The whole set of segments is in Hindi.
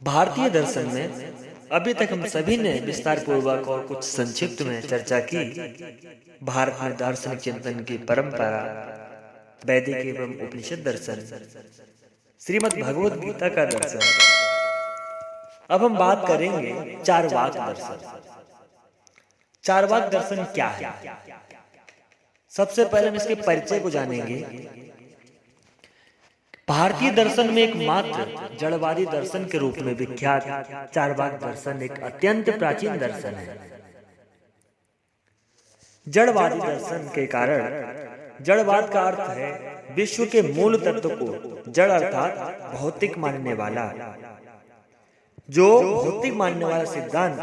भारतीय दर्शन में अभी तक हम सभी ने विस्तार पूर्वक और कुछ संक्षिप्त में चर्चा की। भारत में दार्शनिक चिंतन की परंपरा, वैदिक एवं उपनिषद दर्शन, श्रीमद् भगवद गीता का दर्शन। अब हम बात करेंगे चारवाक दर्शन। चारवाक दर्शन क्या है? सबसे पहले हम इसके परिचय को जानेंगे। भारतीय दर्शन में एकमात्र जड़वादी दर्शन के रूप में विख्यात चारवाक दर्शन एक अत्यंत प्राचीन दर्शन है। जड़वादी दर्शन के कारण जड़वाद का अर्थ है विश्व के मूल तत्व को जड़ अर्थात भौतिक मानने वाला। जो भौतिक मानने वाला सिद्धांत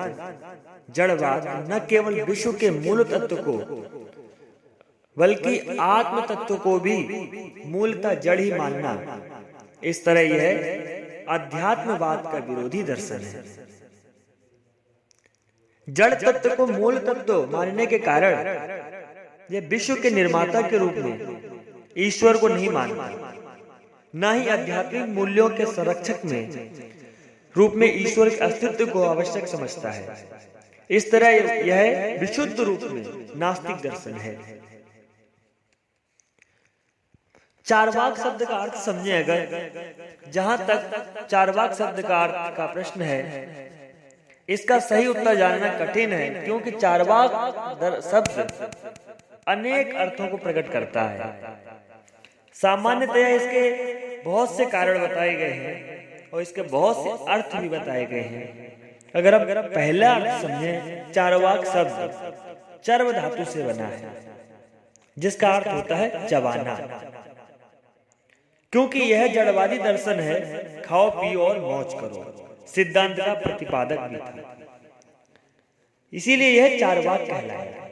जड़वाद न केवल विश्व के मूल तत्व को बल्कि आत्म तत्व को भी मूलतः जड़ ही मानना, इस तरह यह अध्यात्मवाद का विरोधी दर्शन है। जड़ तत्व को मूल तत्व मानने के कारण यह विश्व के निर्माता के रूप में ईश्वर को नहीं मानता, न ही आध्यात्मिक मूल्यों के संरक्षक में रूप में ईश्वर के अस्तित्व को आवश्यक समझता है। इस तरह यह विशुद्ध रूप में नास्तिक दर्शन है। चारवाक शब्द का अर्थ समझे। अगर जहां तक चारवाक शब्द का अर्थ का प्रश्न है, इसका सही उत्तर जानना कठिन है, क्योंकि चारवाक शब्द अनेक अर्थों को प्रकट करता है। सामान्यतया इसके बहुत से कारण बताए गए हैं और इसके बहुत से अर्थ भी बताए गए हैं। अगर हम पहला अर्थ समझें, चारवाक शब्द चर्व धातु से बना है, जिसका अर्थ होता है चबाना। क्योंकि यह जड़वादी दर्शन है, खाओ पियो और मौज करो सिद्धांत का प्रतिपादक भी था, इसीलिए यह चारवाक कहलाया।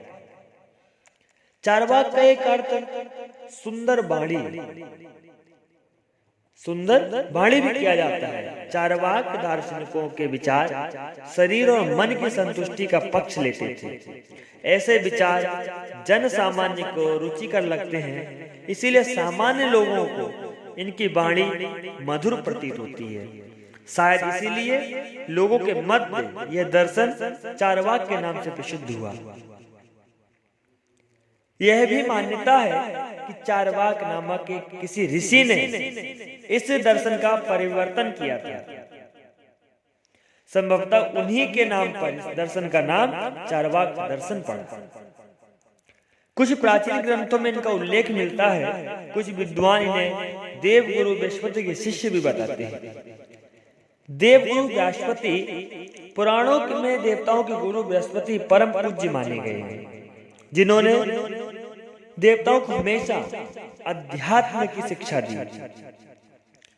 चारवाक का एक अर्थ सुंदर बाणी भी किया जाता है। चारवाक दार्शनिकों के विचार शरीर और मन की संतुष्टि का पक्ष लेते थे। ऐसे विचार जन सामान्य को रुचिकर लगते हैं, इसीलिए सामान्य लोगों को इनकी वाणी मधुर प्रतीत होती है। शायद इसीलिए लोगों के मध्य यह दर्शन चारवाक के नाम से प्रसिद्ध हुआ। यह भी मान्यता है कि चारवाक नामक किसी ऋषि ने इस दर्शन का परिवर्तन किया था। संभवतः उन्हीं के नाम पर इस दर्शन का नाम चारवाक दर्शन पड़ा। कुछ प्राचीन ग्रंथों में इनका उल्लेख मिलता है। कुछ विद्वान इन्हें देवगुरु बृहस्पति के शिष्य भी बताते हैं। देवगुरु बृहस्पति पुराणों में देवताओं के गुरु बृहस्पति परम पूज्य माने गए हैं, जिन्होंने देवताओं को हमेशा अध्यात्म की शिक्षा दी।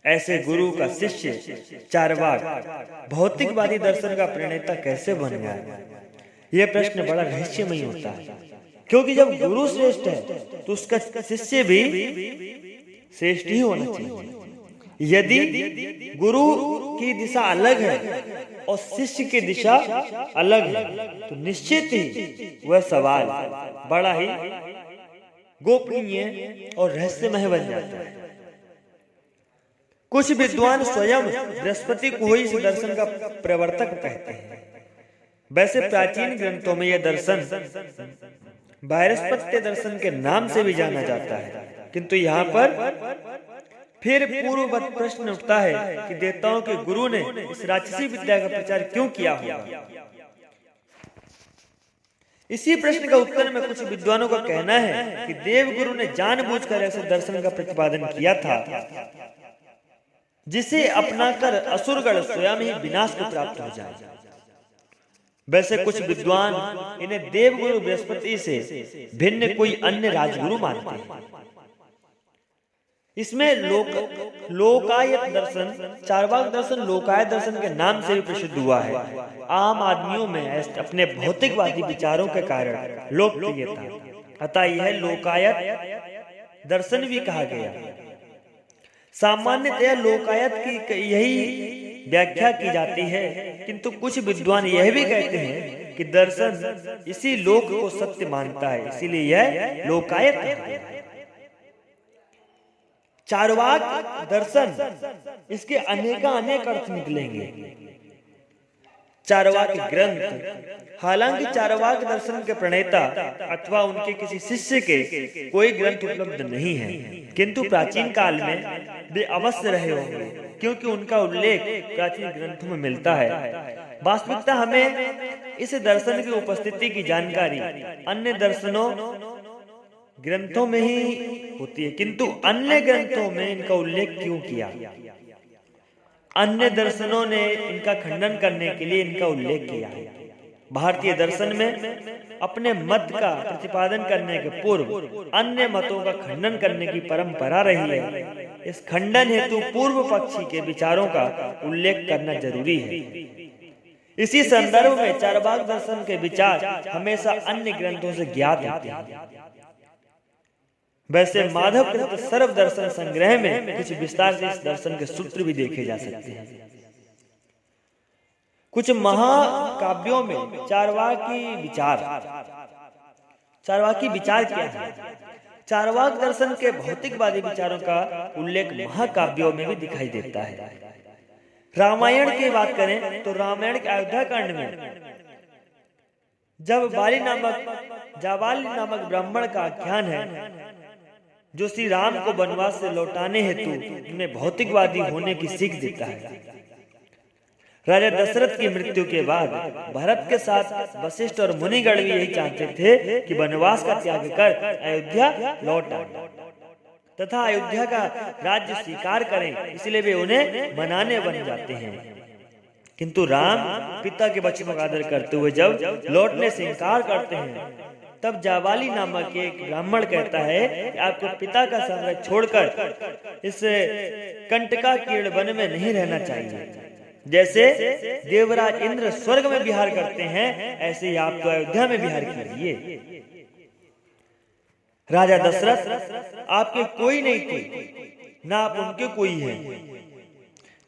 ऐसे गुरु का शिष्य चारवाक भौतिकवादी दर्शन का प्रणेता कैसे बन गया? यह प्रश्न बड़ा रहस्यमयी होता है, क्योंकि जब गुरु श्रेष्ठ है तो उसका शिष्य भी श्रेष्ठ ही होना चाहिए। यदि गुरु की दिशा अलग है और शिष्य की दिशा अलग है, तो निश्चित ही वह सवाल बड़ा ही गोपनीय और रहस्यमय बन जाता है। कुछ विद्वान स्वयं बृहस्पति को ही इस दर्शन का प्रवर्तक कहते हैं। वैसे प्राचीन ग्रंथों में यह दर्शन बृहस्पति दर्शन के नाम से भी जाना जाता है, किंतु यहाँ पर फिर पूर्ववत प्रश्न उठता है कि देवताओं के गुरु ने इस राक्षसी विद्या का प्रचार क्यों किया होगा? इसी प्रश्न का उत्तर में कुछ विद्वानों का कहना है कि देवगुरु ने जानबूझकर ऐसे दर्शन का प्रतिपादन किया था, जिसे अपनाकर असुरगण स्वयं ही विनाश को प्राप्त हो जाए। वैसे कुछ विद्वान इन्हें देवगुरु बृहस्पति से भिन्न कोई अन्य राजगुरु मानते हैं। इसमें लोकायत दर्शन, चारवाक दर्शन लोकायत दर्शन के नाम से भी प्रसिद्ध हुआ है। आम आदमियों में अपने भौतिकवादी विचारों के कारण लोकप्रिय था, अतः यह लोकायत दर्शन भी कहा गया। सामान्यतया लोकायत की यही व्याख्या की जाती है, किंतु कुछ विद्वान यह भी कहते हैं कि दर्शन इसी लोक को सत्य मानता है, इसीलिए यह लोकायत है। चारवाक दर्शन इसके अनेक अर्थ निकलेंगे। चार्वाक ग्रंथ, हालांकि चार्वाक दर्शन के प्रणेता अथवा उनके किसी शिष्य के कोई ग्रंथ उपलब्ध नहीं है, किंतु प्राचीन काल में वे अवश्य रहे होंगे, क्योंकि उनका उल्लेख प्राचीन ग्रंथों में मिलता है। वास्तविकता हमें इस दर्शन की उपस्थिति की जानकारी अन्य दर्शनों ग्रंथों में ही होती है, किंतु अन्य ग्रंथों में इनका उल्लेख क्यों किया? अन्य दर्शनों ने इनका खंडन करने के लिए इनका उल्लेख किया है। भारतीय दर्शन में अपने मत का प्रतिपादन करने के पूर्व अन्य मतों का खंडन करने की परंपरा रही है। इस खंडन हेतु पूर्व पक्षी के विचारों का उल्लेख करना जरूरी है। इसी संदर्भ में चार्वाक दर्शन के विचार हमेशा अन्य ग्रंथों से ज्ञात होते हैं। वैसे माधव कृत सर्व दर्शन संग्रह में कुछ विस्तार से इस दर्शन के सूत्र भी देखे जा सकते हैं। कुछ महाकाव्यों में चार्वाकी विचार क्या है? चार्वाक दर्शन के भौतिकवादी विचारों का उल्लेख महाकाव्यों में भी दिखाई देता है। रामायण की बात करें तो रामायण के अयोध्या कांड में जब जाबाली नामक ब्राह्मण का आख्यान है, जो श्री राम को वनवास से लौटाने हेतु उन्हें भौतिकवादी होने की सीख देता है। राजा दशरथ की मृत्यु के बाद भरत के साथ वशिष्ठ और मुनिगण भी यही चाहते थे कि वनवास का त्याग कर अयोध्या लौट आए तथा अयोध्या का राज्य स्वीकार करें, इसलिए वे उन्हें मनाने बन जाते हैं। किंतु राम पिता के वचनों का आदर करते हुए जब लौटने से इनकार करते हैं, तब जाबाली नामक एक ब्राह्मण कहता है कि आपको पिता का साम्राज्य छोड़कर इस कंटका कीर्ण वन में नहीं रहना चाहिए। जैसे देवराज इंद्र स्वर्ग में विहार करते हैं, ऐसे ही आप तो अयोध्या में विहार कीजिए। राजा दशरथ आपके कोई नहीं थे, ना आप उनके कोई हैं।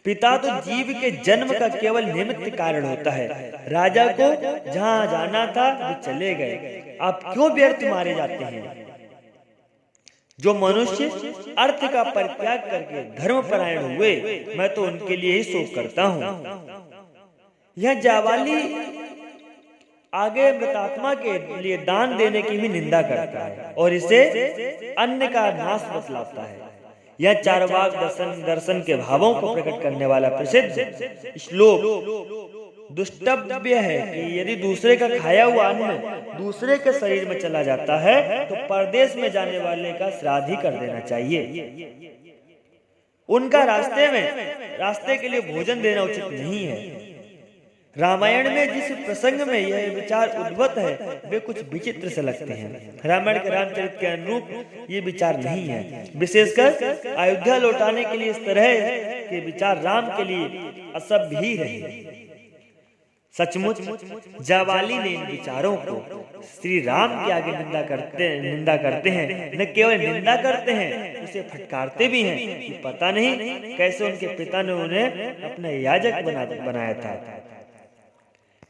पिता तो जीव के जन्म का केवल निमित्त कारण होता है। राजा को जहां जाना था वे चले गए, आप क्यों व्यर्थ मारे जाते हैं? जो मनुष्य अर्थ का परित्याग करके धर्मपरायण हुए, मैं तो उनके लिए ही शोक करता हूँ। यह जाबाली आगे मृतात्मा के लिए दान देने की भी निंदा करता है और इसे अन्न का नाश बतलाता है। यह चार्वाक दर्शन के भावों को प्रकट करने वाला प्रसिद्ध श्लोक दुष्टव्य है कि यदि दूसरे का खाया हुआ अन्न दूसरे के शरीर में चला जाता है तो परदेश में जाने वाले का श्राद्ध ही कर देना चाहिए। उनका रास्ते के लिए भोजन देना उचित नहीं है। रामायण में जिस प्रसंग में यह विचार उद्भूत है वे कुछ विचित्र से लगते हैं। रामायण के रामचरित के अनुरूप ये विचार नहीं है। विशेषकर अयोध्या लौटाने के लिए इस तरह के विचार राम के लिए असभ्य ही रहे। सचमुच जाबाली ने इन विचारों को श्री राम के आगे निंदा करते हैं। न केवल निंदा करते हैं, उसे फटकारते भी हैं कि पता नहीं कैसे उनके पिता ने उन्हें अपना याजक बनाया था।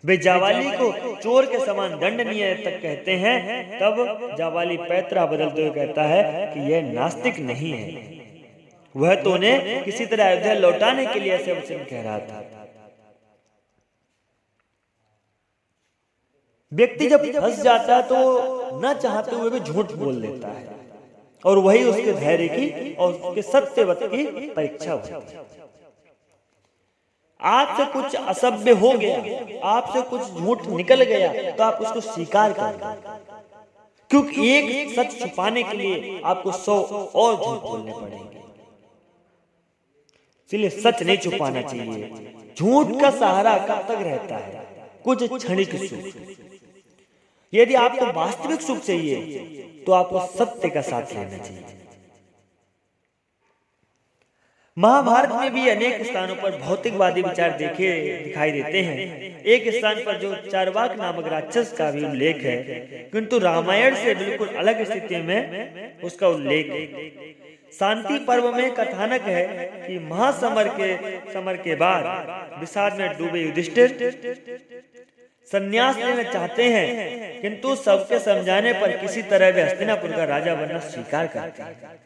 वे जाबाली को चोर के समान दंडनीय तक कहते हैं। तब जाबाली पैतरा बदलते हुए कहता है कि यह नास्तिक नहीं है, वह तो उन्हें किसी तरह अयोध्या लौटाने के लिए ऐसे वचन कह रहा था। व्यक्ति जब फंस जाता है तो न चाहते हुए भी झूठ बोल देता है और वही उसके धैर्य की और उसके सत्यवत की परीक्षा होती है। आपसे कुछ असभ्य हो गया, आपसे कुछ झूठ निकल गया तो आप उसको स्वीकार करें, क्योंकि एक सच छुपाने के लिए आपको 100 और झूठ बोलने पड़ेंगे। इसलिए सच नहीं छुपाना चाहिए। झूठ का सहारा कब तक रहता है? कुछ क्षणिक सुख। यदि आपको वास्तविक सुख चाहिए तो आपको सत्य का साथ लेना चाहिए। महाभारत में भी अनेक स्थानों पर भौतिकवादी विचार दिखाई देते हैं। एक स्थान पर जो चार्वाक नामक राक्षस का भी उल्लेख है, किंतु रामायण से बिल्कुल अलग स्थिति में उसका उल्लेख है। शांति पर्व में कथानक है कि महासमर के बाद विषाद में डूबे युधिष्ठिर संन्यास लेना चाहते हैं, किंतु सबके समझाने पर किसी तरह वे हस्तिनापुर का राजा बनना स्वीकार करते हैं।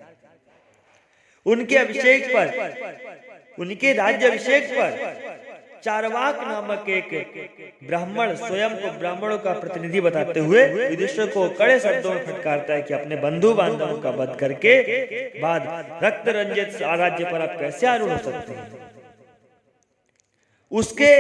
उनके अभिषेक पर उनके राज्याभिषेक पर चार्वाक नामक एक ब्राह्मण स्वयं को ब्राह्मणों का प्रतिनिधि बताते हुए युधिष्ठिर को कड़े शब्दों में फटकारता है कि अपने बंधु बांधवों का वध करके बाद रक्त रंजित राज्य पर आप कैसे आरूढ़ हो सकते हैं। उसके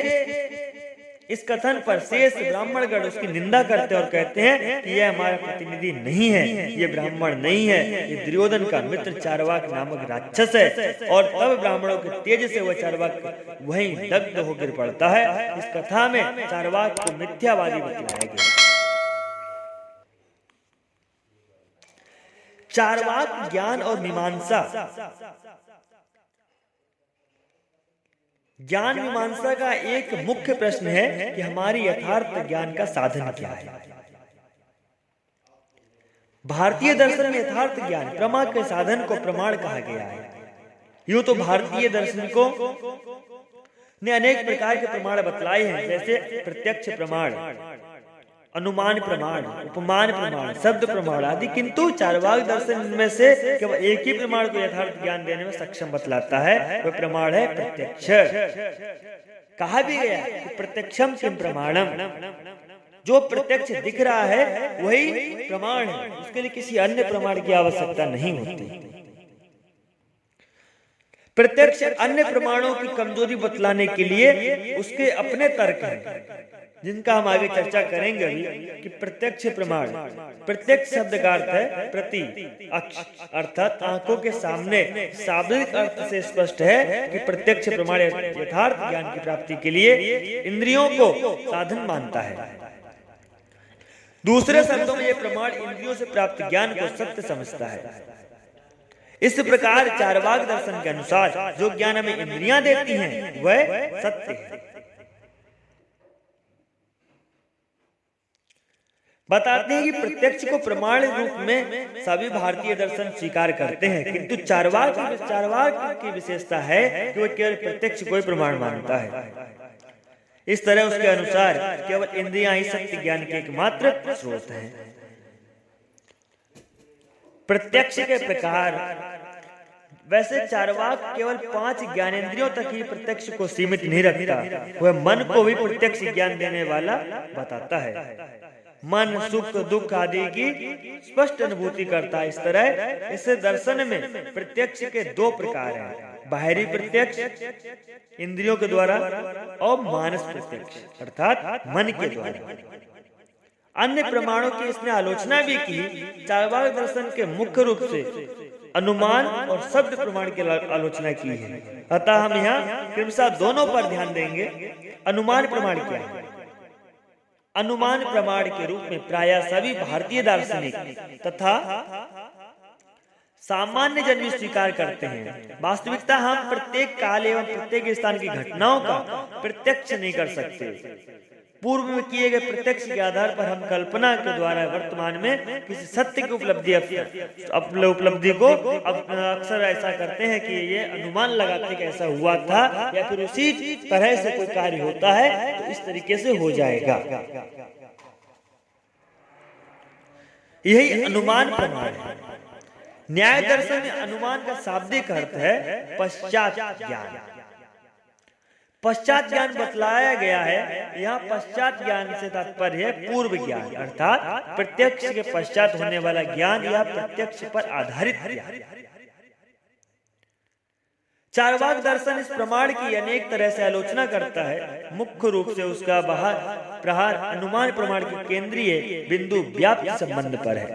इस कथन पर शेष ब्राह्मणगण उसकी निंदा करते और कहते हैं कि यह हमारा प्रतिनिधि नहीं है, ये ब्राह्मण नहीं है, ये दुर्योधन का मित्र चार्वाक नामक राक्षस है। और तब ब्राह्मणों के तेज से वह चार्वाक वहीं दग्ध हो गिर पड़ता है। इस कथा में चार्वाक को मिथ्यावादी बतलाया गया। चार्वाक ज्ञान और मीमांसा। ज्ञान मीमांसा का एक मुख्य प्रश्न है कि हमारी यथार्थ ज्ञान का साधन क्या है। भारतीय दर्शन में यथार्थ ज्ञान प्रमा के साधन को प्रमाण कहा गया है। यूं तो भारतीय दार्शनिकों ने अनेक प्रकार के प्रमाण बतलाए हैं, जैसे प्रत्यक्ष प्रमाण, अनुमान प्रमाण, उपमान प्रमाण, शब्द प्रमाण आदि, किंतु चार्वाक दर्शन में से केवल एक ही प्रमाण को यथार्थ ज्ञान देने में सक्षम बतलाता है, वह प्रमाण है प्रत्यक्ष। कहा भी गया कि प्रत्यक्षम किम प्रमाणम, जो प्रत्यक्ष दिख रहा है वही प्रमाण है, उसके लिए किसी अन्य प्रमाण की आवश्यकता नहीं होती। प्रत्यक्ष अन्य प्रमाणों की कमजोरी बतलाने के लिए उसके अपने तर्क हैं, जिनका हम आगे चर्चा करेंगे अभी। कि प्रत्यक्ष प्रमाण, प्रत्यक्ष शब्द का अर्थ है प्रति अक्ष, अर्थात आंखों के सामने। शाब्दिक अर्थ से स्पष्ट है कि प्रत्यक्ष प्रमाण यथार्थ ज्ञान की प्राप्ति के लिए इंद्रियों को साधन मानता है। दूसरे शब्दों में यह प्रमाण इंद्रियों से प्राप्त ज्ञान को सत्य समझता है। इस प्रकार चार्वाक दर्शन के अनुसार जो ज्ञान हमें इंद्रियां देती हैं वह सत्य है। बताते हैं कि प्रत्यक्ष को प्रमाण रूप में सभी भारतीय दर्शन स्वीकार करते हैं, किंतु चार्वाक की विशेषता है कि वह केवल प्रत्यक्ष को ही प्रमाण मानता है। इस तरह उसके अनुसार केवल इंद्रियां ही सत्य ज्ञान के एकमात्र स्रोत हैं। प्रत्यक्ष के प्रकार। वैसे चार्वाक केवल 5 ज्ञानेंद्रियों तक ही प्रत्यक्ष को सीमित नहीं रखता, वह मन को भी प्रत्यक्ष ज्ञान देने वाला बताता है। मन सुख दुख आदि की स्पष्ट अनुभूति करता है। इस तरह इस दर्शन में प्रत्यक्ष के 2 प्रकार हैं, बाहरी प्रत्यक्ष इंद्रियों के द्वारा और मानस प्रत्यक्ष अर्थात मन के द्वारा। अन्य प्रमाणों की इसने आलोचना भी की। चार्वाक दर्शन के मुख्य रूप से अनुमान और शब्द प्रमाण की आलोचना की है, अतः हम यहाँ क्रमशः दोनों पर ध्यान देंगे। अनुमान प्रमाण क्या है? अनुमान प्रमाण के रूप में प्रायः सभी भारतीय दार्शनिक तथा सामान्य जन भी स्वीकार करते हैं। वास्तविकता हम प्रत्येक काल एवं प्रत्येक स्थान की घटनाओं का प्रत्यक्ष नहीं कर सकते। पूर्व में किए गए प्रत्यक्ष के आधार पर हम कल्पना के द्वारा वर्तमान में किसी सत्य की उपलब्धि को अक्सर ऐसा करते हैं कि ये अनुमान लगाते कि ऐसा हुआ था या फिर उसी तरह से कोई कार्य होता है तो इस तरीके से हो जाएगा। यही अनुमान प्रमाण है। न्याय दर्शन में अनुमान का शाब्दिक अर्थ है पश्चात ज्ञान। पश्चात ज्ञान बतलाया गया है। यहाँ पश्चात ज्ञान से तात्पर्य है पूर्व ज्ञान अर्थात प्रत्यक्ष के पश्चात होने वाला ज्ञान या प्रत्यक्ष पर आधारित ज्ञान। चार्वाक दर्शन इस प्रमाण की अनेक तरह से आलोचना करता है। मुख्य रूप से उसका प्रहार अनुमान प्रमाण के केंद्रीय बिंदु व्याप्ति संबंध पर है।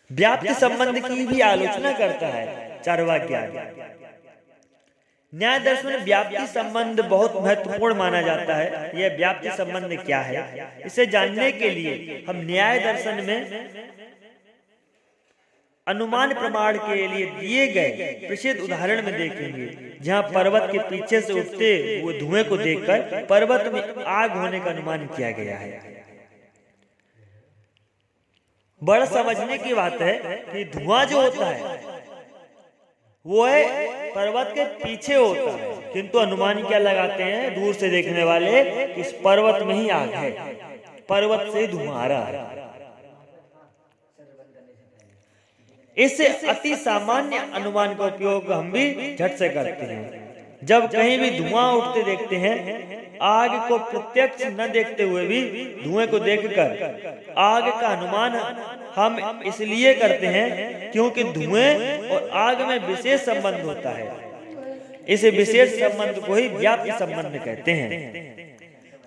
व्याप्ति संबंध की भी आलोचना करता है चार्वाक ज्ञान। न्याय दर्शन में व्याप्ति संबंध बहुत महत्वपूर्ण माना जाता है। यह व्याप्ति संबंध क्या है, इसे जानने के लिए हम न्याय दर्शन में अनुमान प्रमाण के लिए दिए गए प्रसिद्ध उदाहरण में देखेंगे, जहां पर्वत के पीछे से उठते हुए धुएं को देखकर पर्वत में आग होने का अनुमान किया गया है। बड़ा समझने की बात है कि धुआं जो होता है वो है पर्वत के पीछे होता है, किंतु अनुमान क्या लगाते हैं दूर से देखने वाले कि इस पर्वत में ही आग है, पर्वत से धुआं आ रहा है। इस अति सामान्य अनुमान का उपयोग हम भी झट से करते हैं। जब कहीं भी धुआं उठते देखते हैं, आग को प्रत्यक्ष न देखते हुए भी धुएं को देखकर आग का अनुमान हम इसलिए करते हैं क्योंकि धुएं और आग में विशेष संबंध होता है। इस विशेष संबंध को ही व्याप्ति संबंध कहते हैं।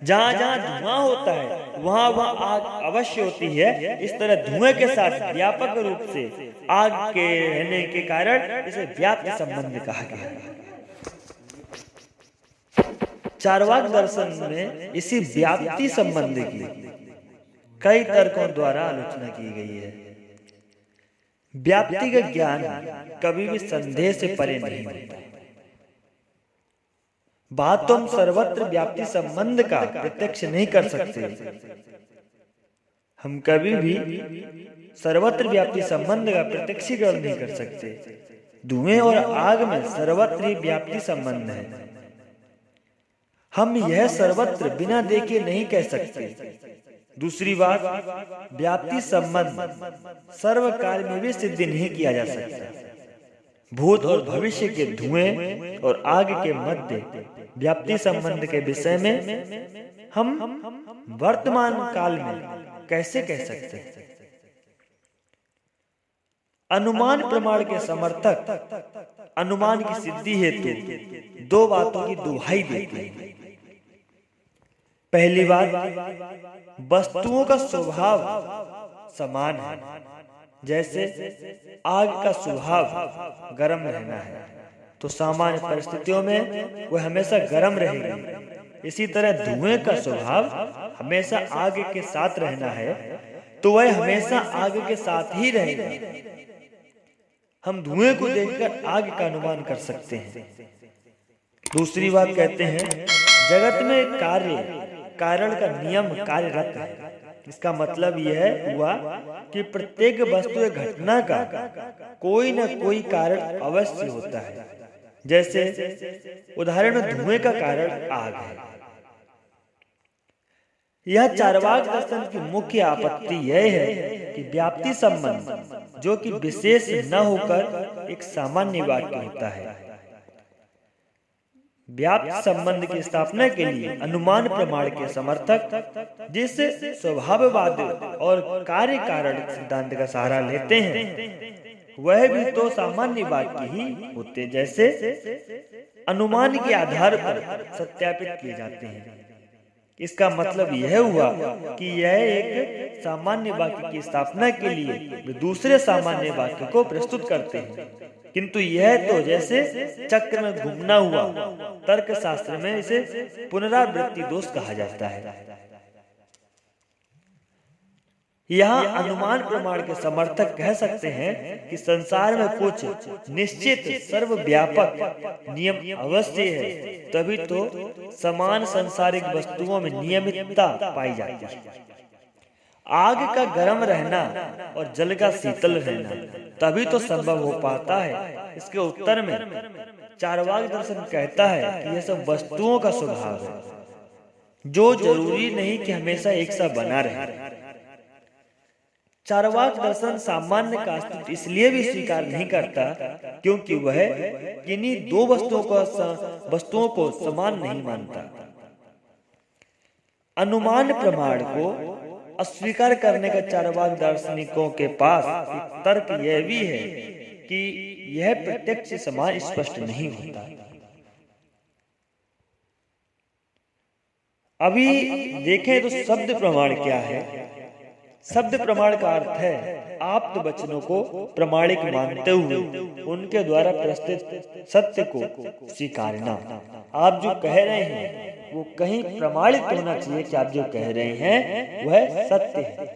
जहाँ जहाँ धुआं होता है वहाँ वहाँ आग अवश्य होती है। इस तरह धुएं के साथ व्यापक रूप से आग के रहने के कारण इसे व्याप्ति संबंध कहा गया है। चार्वाक दर्शन में इसी व्याप्ति संबंध की कई तर्कों द्वारा आलोचना की गई है। व्याप्ति का ज्ञान कभी भी संदेह से परे नहीं होता। बात तो हम सर्वत्र व्याप्ति संबंध का प्रत्यक्ष नहीं कर सकते। हम कभी भी सर्वत्र व्याप्ति संबंध का प्रत्यक्षीकरण नहीं कर सकते। धुएं और आग में सर्वत्र ही व्याप्ति संबंध है। हम यह सर्वत्र बिना देखे नहीं कह सकते। दूसरी बात, व्याप्ति संबंध सर्वकाल में भी सिद्ध नहीं किया जा सकता। भूत और भविष्य के धुएं और आग के मध्य व्याप्ति संबंध के विषय में हम वर्तमान काल में कैसे कह सकते हैं? अनुमान प्रमाण के समर्थक अनुमान की सिद्धि हेतु दो बातों की दुहाई देते हैं। पहली बात, वस्तुओं का स्वभाव समान है। जैसे आग का स्वभाव गर्म रहना है तो सामान्य परिस्थितियों में वह हमेशा गर्म रहेगी। इसी तरह धुएं का स्वभाव हमेशा आग के साथ रहना है तो वह हमेशा आग के साथ ही रहेगा। हम धुएं को देखकर आग का अनुमान कर सकते हैं। दूसरी बात कहते हैं, जगत में कार्य कारण का नियम कार्यरत है। इसका मतलब यह हुआ कि प्रत्येक वस्तु या घटना का कोई न कोई कारण अवश्य होता है। जैसे उदाहरण में धुएं का कारण आग है। यह चार्वाक दर्शन की मुख्य आपत्ति यह है कि व्याप्ति संबंध जो कि विशेष न होकर एक सामान्य वाक्य होता है। व्याप्ति संबंध की स्थापना के लिए अनुमान प्रमाण के समर्थक जिस स्वभाववाद और कार्य कारण सिद्धांत का सहारा लेते हैं वह भी तो सामान्य वाक्य ही होते जैसे अनुमान के आधार पर सत्यापित किए जाते हैं। इसका मतलब यह हुआ कि यह एक सामान्य वाक्य की स्थापना के लिए वे दूसरे सामान्य वाक्य को प्रस्तुत करते हैं, किंतु यह तो जैसे चक्र में घूमना हुआ। तर्क शास्त्र में इसे पुनरावृत्ति दोष कहा जाता है। यहाँ अनुमान प्रमाण के समर्थक कह सकते हैं कि संसार में कुछ निश्चित सर्वव्यापक नियम अवश्य है, तभी तो समान सांसारिक वस्तुओं में नियमितता पाई जाती है। आग का गर्म रहना और जल का शीतल रहना तभी तो संभव हो पाता है। इसके उत्तर में चार्वाक दर्शन कहता है कि यह सब वस्तुओं का स्वभाव है जो जरूरी नहीं कि हमेशा एक सा बना रहे। चार्वाक दर्शन सामान्य का अस्तित्व इसलिए भी स्वीकार नहीं करता क्योंकि वह किन्हीं दो वस्तुओं को समान नहीं मानता। अनुमान प्रमाण को अस्वीकार करने का चार्वाक दार्शनिकों के पास एक तर्क यह भी है कि यह प्रत्यक्ष समान स्पष्ट नहीं होता। अभी देखें तो शब्द प्रमाण क्या है। शब्द प्रमाण का अर्थ है आप्त वचनों को प्रमाणिक मानते हुए उनके द्वारा प्रस्तुत सत्य को स्वीकारना। आप जो कह रहे हैं वो कहीं प्रमाणित होना चाहिए कि आप जो कह रहे हैं वह सत्य है।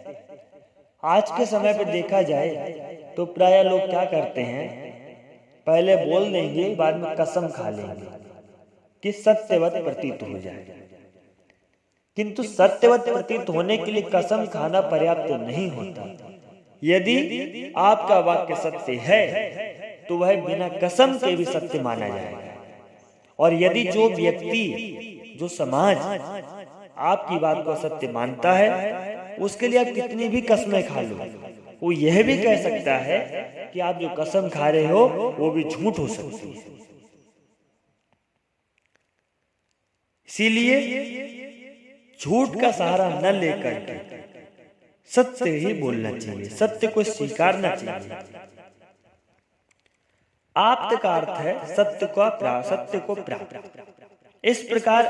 आज के समय पे देखा जाए तो प्राय लोग क्या करते हैं, पहले बोल देंगे बाद में कसम खा लेंगे कि सत्यवत प्रतीत हो जाए। किंतु सत्यवत प्रतीत होने के लिए कसम खाना पर्याप्त नहीं होता। यदि आपका वाक्य सत्य है तो वह बिना कसम के भी सत्य माना जाएगा। और यदि जो व्यक्ति जो समाज आपकी बात को सत्य मानता है उसके लिए आप कितनी भी कस्में खा लो वो यह भी कह सकता है कि आप जो कसम खा रहे हो वो भी झूठ हो सकती है। इसीलिए झूठ का सहारा न लेकर के सत्य ही बोलना चाहिए, सत्य को स्वीकारना चाहिए। आप्त का अर्थ है सत्य को प्राप्त। इस प्रकार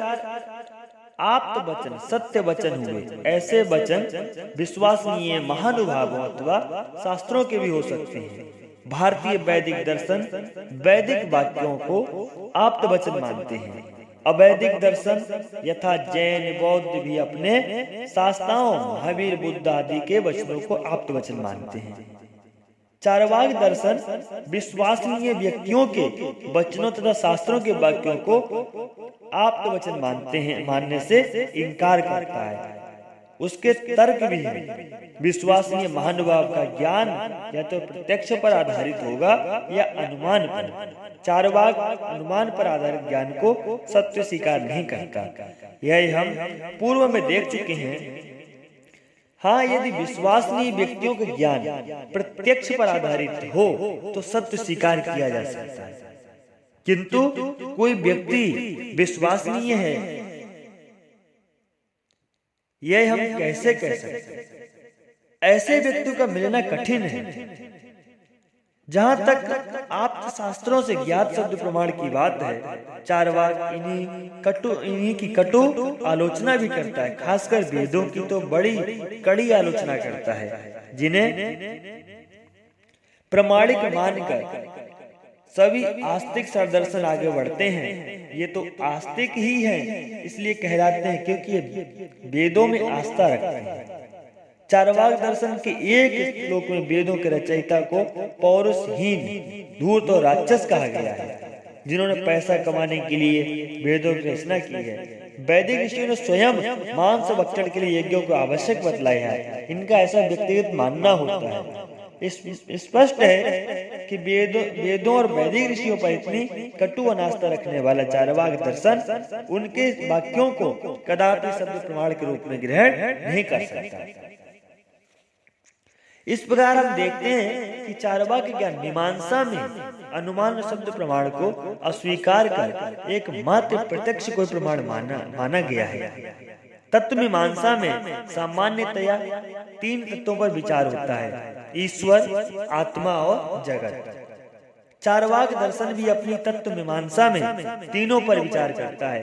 आप्त वचन सत्य वचन हुए। ऐसे वचन विश्वसनीय महानुभावों अथवा शास्त्रों के भी हो सकते हैं। भारतीय वैदिक दर्शन वैदिक वाक्यों को आप्त वचन मानते हैं। अवैदिक दर्शन यथा जैन बौद्ध भी अपने शास्त्राओं महावीर बुद्ध आदि के वचनों को आप्त वचन मानते हैं। चार्वाक दर्शन विश्वसनीय व्यक्तियों के वचनों तथा शास्त्रों के वाक्यों को आप्त वचन मानने से इनकार करता है। उसके तर्क भी है। विश्वसनीय महानुभाव का ज्ञान या तो प्रत्यक्ष पर आधारित होगा या अनुमान पर। चार्वाक अनुमान पर आधारित ज्ञान को सत्य स्वीकार नहीं करता। यह हम पूर्व में देख चुके हैं। हाँ, यदि विश्वसनीय व्यक्तियों का ज्ञान प्रत्यक्ष पर आधारित हो तो सत्य स्वीकार किया जा सकता है, किंतु कोई व्यक्ति विश्वसनीय है यह हम कैसे कह सकते हैं? ऐसे व्यक्ति का मिलना कठिन है। जहां तक आप शास्त्रों से ज्ञात शब्द प्रमाण की बात है, चार्वाक इन्हीं की कटु आलोचना भी करता है। खासकर वेदों की तो बड़ी कड़ी आलोचना करता है, जिन्हें प्रमाणिक मानकर सभी आस्तिक सरदर्शन आगे बढ़ते हैं। ये तो आस्तिक ही है, इसलिए कहलाते हैं क्योंकि वेदों में आस्था रखते हैं। चार्वाक दर्शन के एक श्लोक में वेदों के रचयिता को पौरुषहीन, धूर्त और राक्षस कहा गया है, जिन्होंने पैसा कमाने के लिए वेदों की रचना की है। वैदिक ऋषियों ने स्वयं मांस भक्षण के लिए यज्ञों को आवश्यक बतलाया है। इनका ऐसा व्यक्तिगत मानना होता है। स्पष्ट है कि वेदों और वैदिक ऋषियों पर इतनी कटु अनास्था रखने वाला चार्वाक दर्शन उनके वाक्यों को कदापि शब्द प्रमाण के रूप में ग्रहण नहीं कर सकता। इस प्रकार हम देखते हैं कि चार्वाक ज्ञान मीमांसा में अनुमान शब्द प्रमाण को अस्वीकार कर एक मात्र प्रत्यक्ष कोई प्रमाण माना गया है। तत्व मीमांसा में सामान्यतया 3 तत्वों पर विचार होता है: ईश्वर, आत्मा और जगत। चार्वाक दर्शन भी अपनी तत्व मीमांसा में तीनों पर विचार करता है,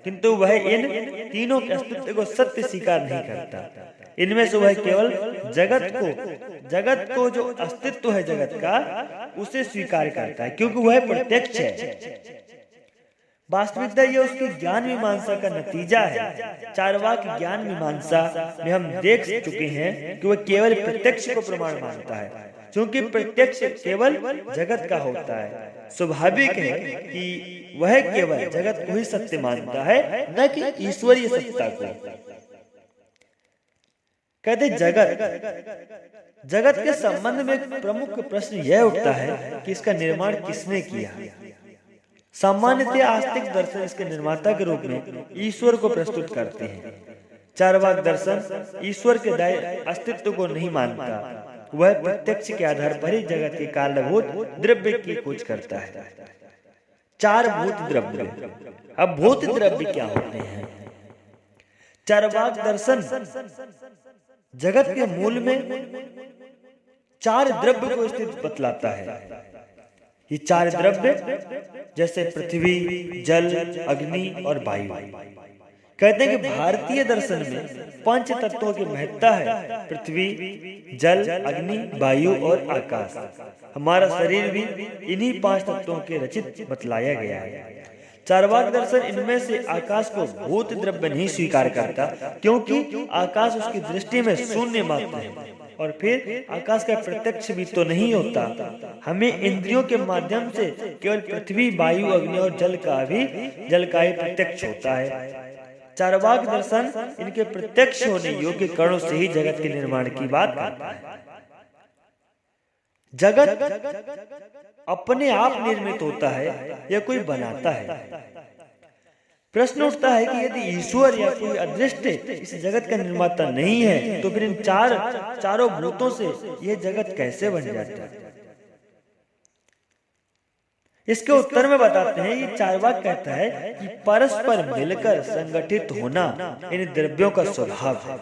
किंतु वह इन तीनों के अस्तित्व को सत्य स्वीकार नहीं करता। इनमें से वह केवल जगत को जो अस्तित्व है जगत का, उसे स्वीकार करता है, क्योंकि वह प्रत्यक्ष है। वास्तविकता यह उसकी ज्ञान मीमांसा का नतीजा है। चार्वाक ज्ञान मीमांसा में हम देख चुके हैं कि वह केवल प्रत्यक्ष को प्रमाण मानता है, क्योंकि प्रत्यक्ष केवल जगत का होता है। स्वाभाविक है कि वह केवल जगत को ही सत्य मानता है, न कि ईश्वरीय सत्ता को। कहते जगत के संबंध में एक प्रमुख प्रश्न यह उठता है कि इसका निर्माण किसने किया। सामान्यतः आस्तिक दर्शन इसके निर्माता के रूप में ईश्वर को प्रस्तुत करते हैं। चार्वाक दर्शन ईश्वर के अस्तित्व को नहीं मानता, वह प्रत्यक्ष के आधार पर ही जगत के कारणभूत द्रव्य की खोज करता है। 4 भूत द्रव्य। अब भूत द्रव्य क्या होते हैं? चार्वाक दर्शन जगत के मूल में 4 द्रव्य को स्थित बतलाता है। ये 4 द्रव्य जैसे पृथ्वी, जल, अग्नि और वायु। कहते हैं कि भारतीय दर्शन में 5 तत्वों की महत्ता है: पृथ्वी, जल, अग्नि, वायु और आकाश। हमारा शरीर भी इन्हीं 5 तत्वों के रचित बतलाया गया है। चार्वाक दर्शन इनमें से आकाश को भूत द्रव्य नहीं स्वीकार करता, क्योंकि आकाश उसकी दृष्टि में शून्य मात्र है, और फिर आकाश का प्रत्यक्ष भी तो नहीं होता। हमें इंद्रियों के माध्यम से केवल पृथ्वी, वायु, अग्नि और जल का ही प्रत्यक्ष होता है। चार्वाक दर्शन इनके प्रत्यक्ष होने योग्य कणों से ही जगत के निर्माण की बात करता है। जगत अपने आप निर्मित होता है या कोई बनाता है? प्रश्न उठता है कि यदि ईश्वर या कोई अदृष्ट इस जगत का निर्माता नहीं है तो फिर इन चारों भूतों से यह जगत कैसे बन जाता है? इसके उत्तर में बताते हैं, ये चार्वाक कहता है कि परस्पर मिलकर संगठित होना इन द्रव्यों का स्वभाव है।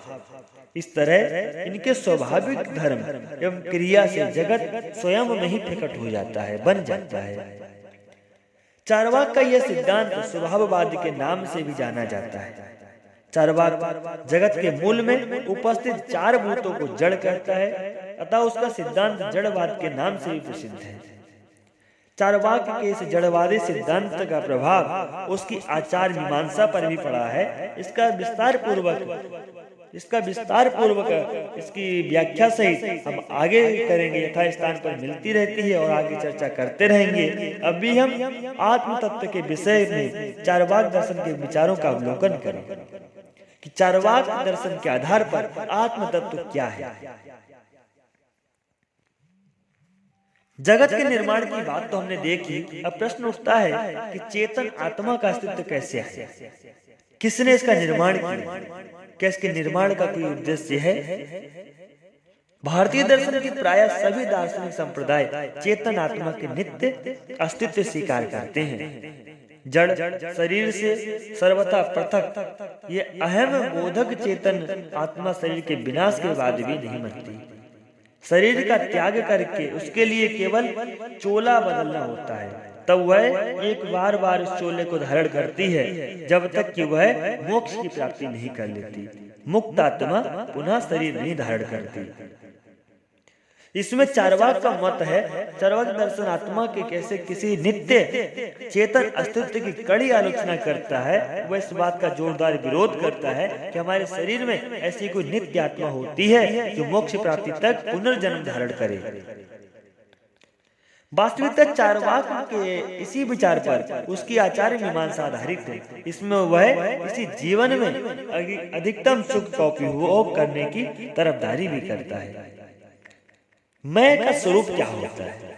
इस तरह इनके स्वाभाविक धर्म एवं क्रिया से जगत स्वयं में ही प्रकट हो जाता है, बन जाता है। चार्वाक का यह सिद्धांत स्वभाववाद के नाम से भी जाना जाता है। चार्वाक जगत के मूल में उपस्थित चार भूतों को जड़ कहता है, अतः उसका सिद्धांत जड़वाद के नाम से भी प्रसिद्ध है। चार्वाक के इस जड़वादी सिद्धांत का प्रभाव उसकी आचार मीमांसा पर भी पड़ा है। इसका विस्तार पूर्वक इसकी व्याख्या सहित हम आगे करेंगे, यथा स्थान पर मिलती रहती है और आगे चर्चा करते रहेंगे। अभी हम आत्म तत्व के विषय में चार्वाक दर्शन के विचारों का अवलोकन करेंगे कि चार्वाक दर्शन के आधार पर आत्म तत्व क्या है। जगत के निर्माण की बात तो हमने देखी। अब प्रश्न उठता है कि चेतन आत्मा का अस्तित्व कैसे है, किसने इसका निर्माण किया, क्या इसके निर्माण का कोई उद्देश्य है? भारतीय दर्शन की प्राय सभी दार्शनिक संप्रदाय चेतन आत्मा के नित्य अस्तित्व स्वीकार करते हैं। जड़ शरीर से सर्वथा पृथक ये अहम बोधक चेतन आत्मा शरीर के विनाश के बाद भी नहीं मरती। शरीर का त्याग करके उसके लिए केवल चोला बदलना होता है, तब वह एक बार उस चोले को धारण करती है जब तक कि वह मोक्ष की प्राप्ति नहीं कर लेती। मुक्त आत्मा पुनः शरीर नहीं धारण करती। इसमें चार्वाक का मत है, चार्वाक दर्शन आत्मा के कैसे किसी नित्य चेतन अस्तित्व की कड़ी आलोचना करता है। वह इस बात का जोरदार विरोध करता है कि हमारे शरीर में ऐसी कोई नित्य आत्मा होती है जो मोक्ष प्राप्ति तक पुनर्जन्म धारण करे। वास्तविकता चार्वाक के इसी विचार पर उसकी आचार्य मीमांसा आधारित है। इसमें वह इसी जीवन में अधिकतम सुख का उपभोग करने की तरफदारी भी करता है। मैं का स्वरूप क्या होता है?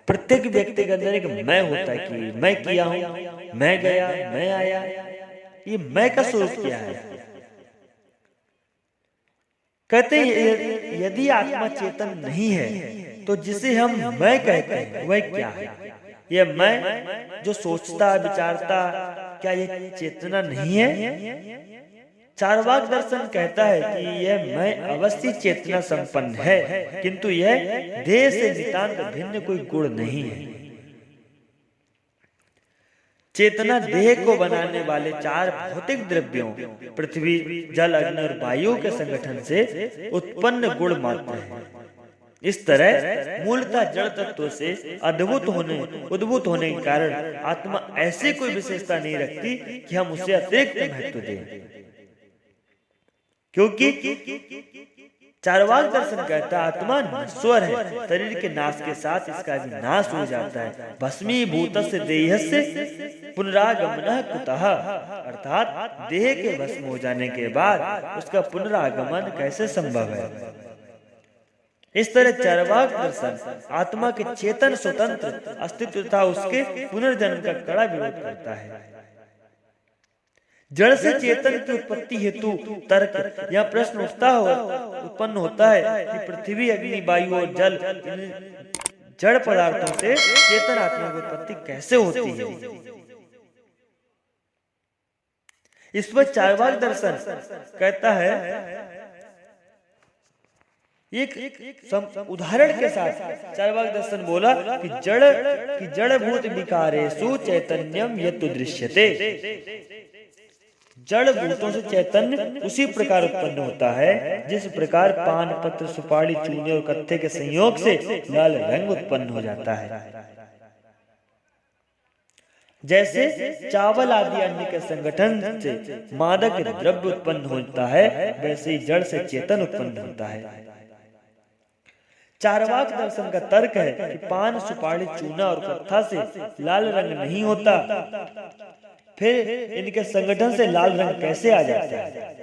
प्रत्येक व्यक्ति के अंदर एक मैं होता है कि मैं किया हूं, मैं गया, मैं आया। ये मैं का स्वरूप क्या है? कहते हैं यदि आत्मा चेतन नहीं है तो जिसे हम मैं कहते हैं वह क्या है? यह मैं जो सोचता विचारता, क्या यह चेतना नहीं है? चार्वाक दर्शन कहता है कि यह मैं अवश्य चेतना संपन्न है, किंतु यह देह से नितांत भिन्न कोई गुण नहीं है। चेतना देह को बनाने वाले चार भौतिक द्रव्यों पृथ्वी, जल, अग्नि और वायु के संगठन से उत्पन्न गुण मात्र है। इस तरह मूलतः जड़ तत्व से उद्भूत होने के कारण आत्मा ऐसी कोई विशेषता नहीं रखती कि हम उसे अतिरिक्त महत्व दें, क्योंकि चार्वाक दर्शन कहता है आत्मा नश्वर है, शरीर के नाश के साथ इसका भी नाश हो जाता है। भस्मीभूतस्य देहस्य पुनरागमनः कुतः, अर्थात देह के भस्म हो जाने के बाद उसका पुनरागमन कैसे संभव है? इस तरह चार्वाक दर्शन आत्मा के चेतन स्वतंत्र अस्तित्व तथा उसके पुनर्जन्म का कड़ा विरोध करता है। जड़ से चेतन की उत्पत्ति हेतु तर्क या प्रश्न उत्पन्न होता है कि पृथ्वी, अग्नि, वायु और जल जड़ पदार्थों से चेतन आत्मा की उत्पत्ति कैसे होती है? इस पर चार्वाक दर्शन कहता है, एक उदाहरण के साथ चार्वाक दर्शन बोला कि जड़ भूत विकारेषु चैतन्यम यत्तु दृश्यते। जड़ भूतों से चैतन्य उसी प्रकार उत्पन्न होता है जिस प्रकार पान, पत्र, सुपारी, चूने और कत्थे के संयोग से लाल रंग उत्पन्न हो जाता है। जैसे चावल आदि अन्न के संगठन से मादक द्रव्य उत्पन्न होता है, वैसे ही जड़ से चेतन उत्पन्न होता है। चार्वाक दर्शन का तर्क है कि पान, सुपारी, चूना और कत्था से लाल रंग नहीं होता, फिर इनके संगठन से लाल रंग कैसे आ जाता है?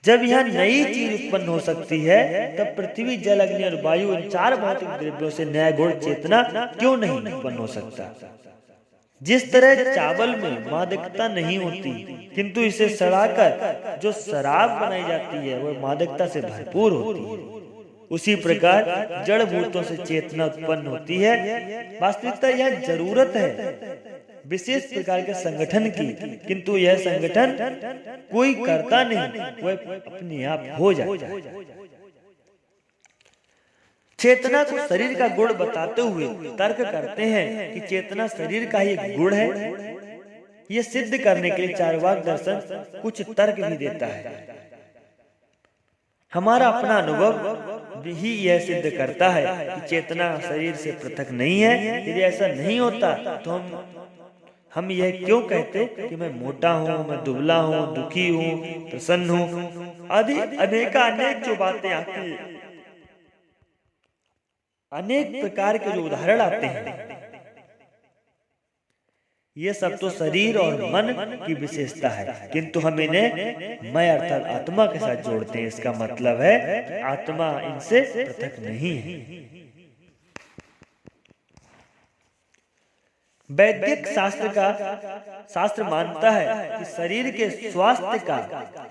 जब यह नई चीज उत्पन्न हो सकती है, तब पृथ्वी, जल, अग्नि और वायु इन चार भौतिक द्रव्यों से नया गुण चेतना क्यों नहीं उत्पन्न हो सकता? जिस तरह चावल में मादकता नहीं होती, किंतु इसे सड़ाकर जो शराब बनाई जाती है वह मादकता से भरपूर होती है, उसी प्रकार जड़ भूतों से चेतना उत्पन्न होती है। वास्तविकता यह जरूरत है विशेष प्रकार के संगठन की, किंतु यह संगठन कोई करता नहीं, वह अपने आप हो जाता है। चेतना को शरीर का गुण बताते हुए तर्क करते हैं कि चेतना शरीर का ही गुण है। यह सिद्ध करने के लिए चार्वाक दर्शन कुछ तर्क भी देता है। हमारा अपना अनुभव ही यह सिद्ध करता है कि चेतना शरीर से पृथक नहीं है। यदि ऐसा नहीं होता तो हम यह क्यों कहते कि मैं मोटा हूँ, मैं दुबला हूँ, दुखी हूँ, प्रसन्न हूँ आदि अनेक जो बातें आती हैं, अनेक प्रकार के जो उदाहरण आते हैं, ये सब तो शरीर और मन की विशेषता है, किंतु हम इन्हें मैं अर्थात आत्मा के साथ जोड़ते हैं। इसका मतलब है आत्मा इनसे पृथक नहीं है। वैदिक शास्त्र मानता है कि शरीर के स्वास्थ्य का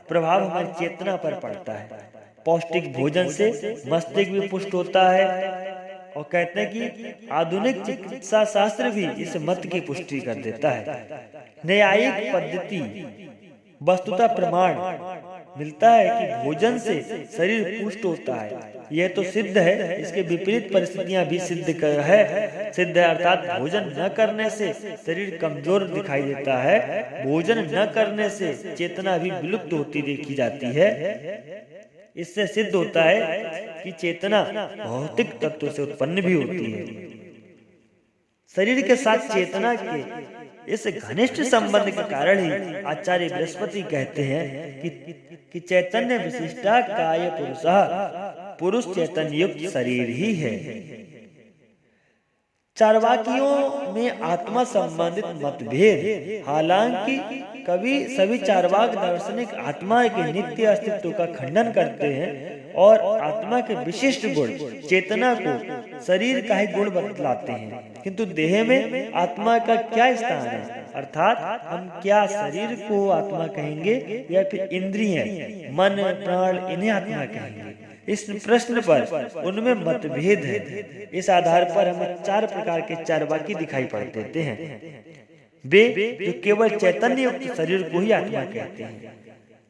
प्रभाव हमारी चेतना पर पड़ता है। पौष्टिक भोजन से मस्तिष्क भी पुष्ट होता है, और कहते हैं कि आधुनिक चिकित्सा शास्त्र भी इस मत की पुष्टि कर देता है। न्यायिक पद्धति वस्तुतः प्रमाण मिलता है कि भोजन से शरीर पुष्ट होता है। यह तो सिद्ध है, इसके विपरीत परिस्थितियां भी सिद्ध है अर्थात भोजन न करने से शरीर कमजोर दिखाई देता है, भोजन न करने से चेतना भी विलुप्त होती देखी जाती है। इससे सिद्ध होता है कि चेतना भौतिक तत्व से उत्पन्न भी होती है। शरीर के साथ चेतना के इस घनिष्ठ संबंध के कारण ही आचार्य बृहस्पति कहते हैं कि चैतन्य विशिष्टा काय पुरुष चैतन्य युक्त शरीर ही है। चार्वाकियों में आत्मा संबंधित मतभेद, हालांकि कभी सभी चार्वाक दार्शनिक आत्मा के नित्य अस्तित्व का खंडन करते हैं और आत्मा के विशिष्ट गुण चेतना को शरीर का ही गुण बतलाते हैं, किंतु देह में आत्मा का क्या स्थान है, अर्थात हम क्या शरीर को आत्मा कहेंगे या फिर इंद्रिय, मन, प्राण इन्हें आत्मा कहेंगे। इस प्रश्न पर उनमें मतभेद है। इस आधार पर हमें 4 प्रकार के चार्वाकी दिखाई पड़ देते हैं। वे जो केवल चैतन्य युक्त शरीर को ही आत्मा कहते हैं,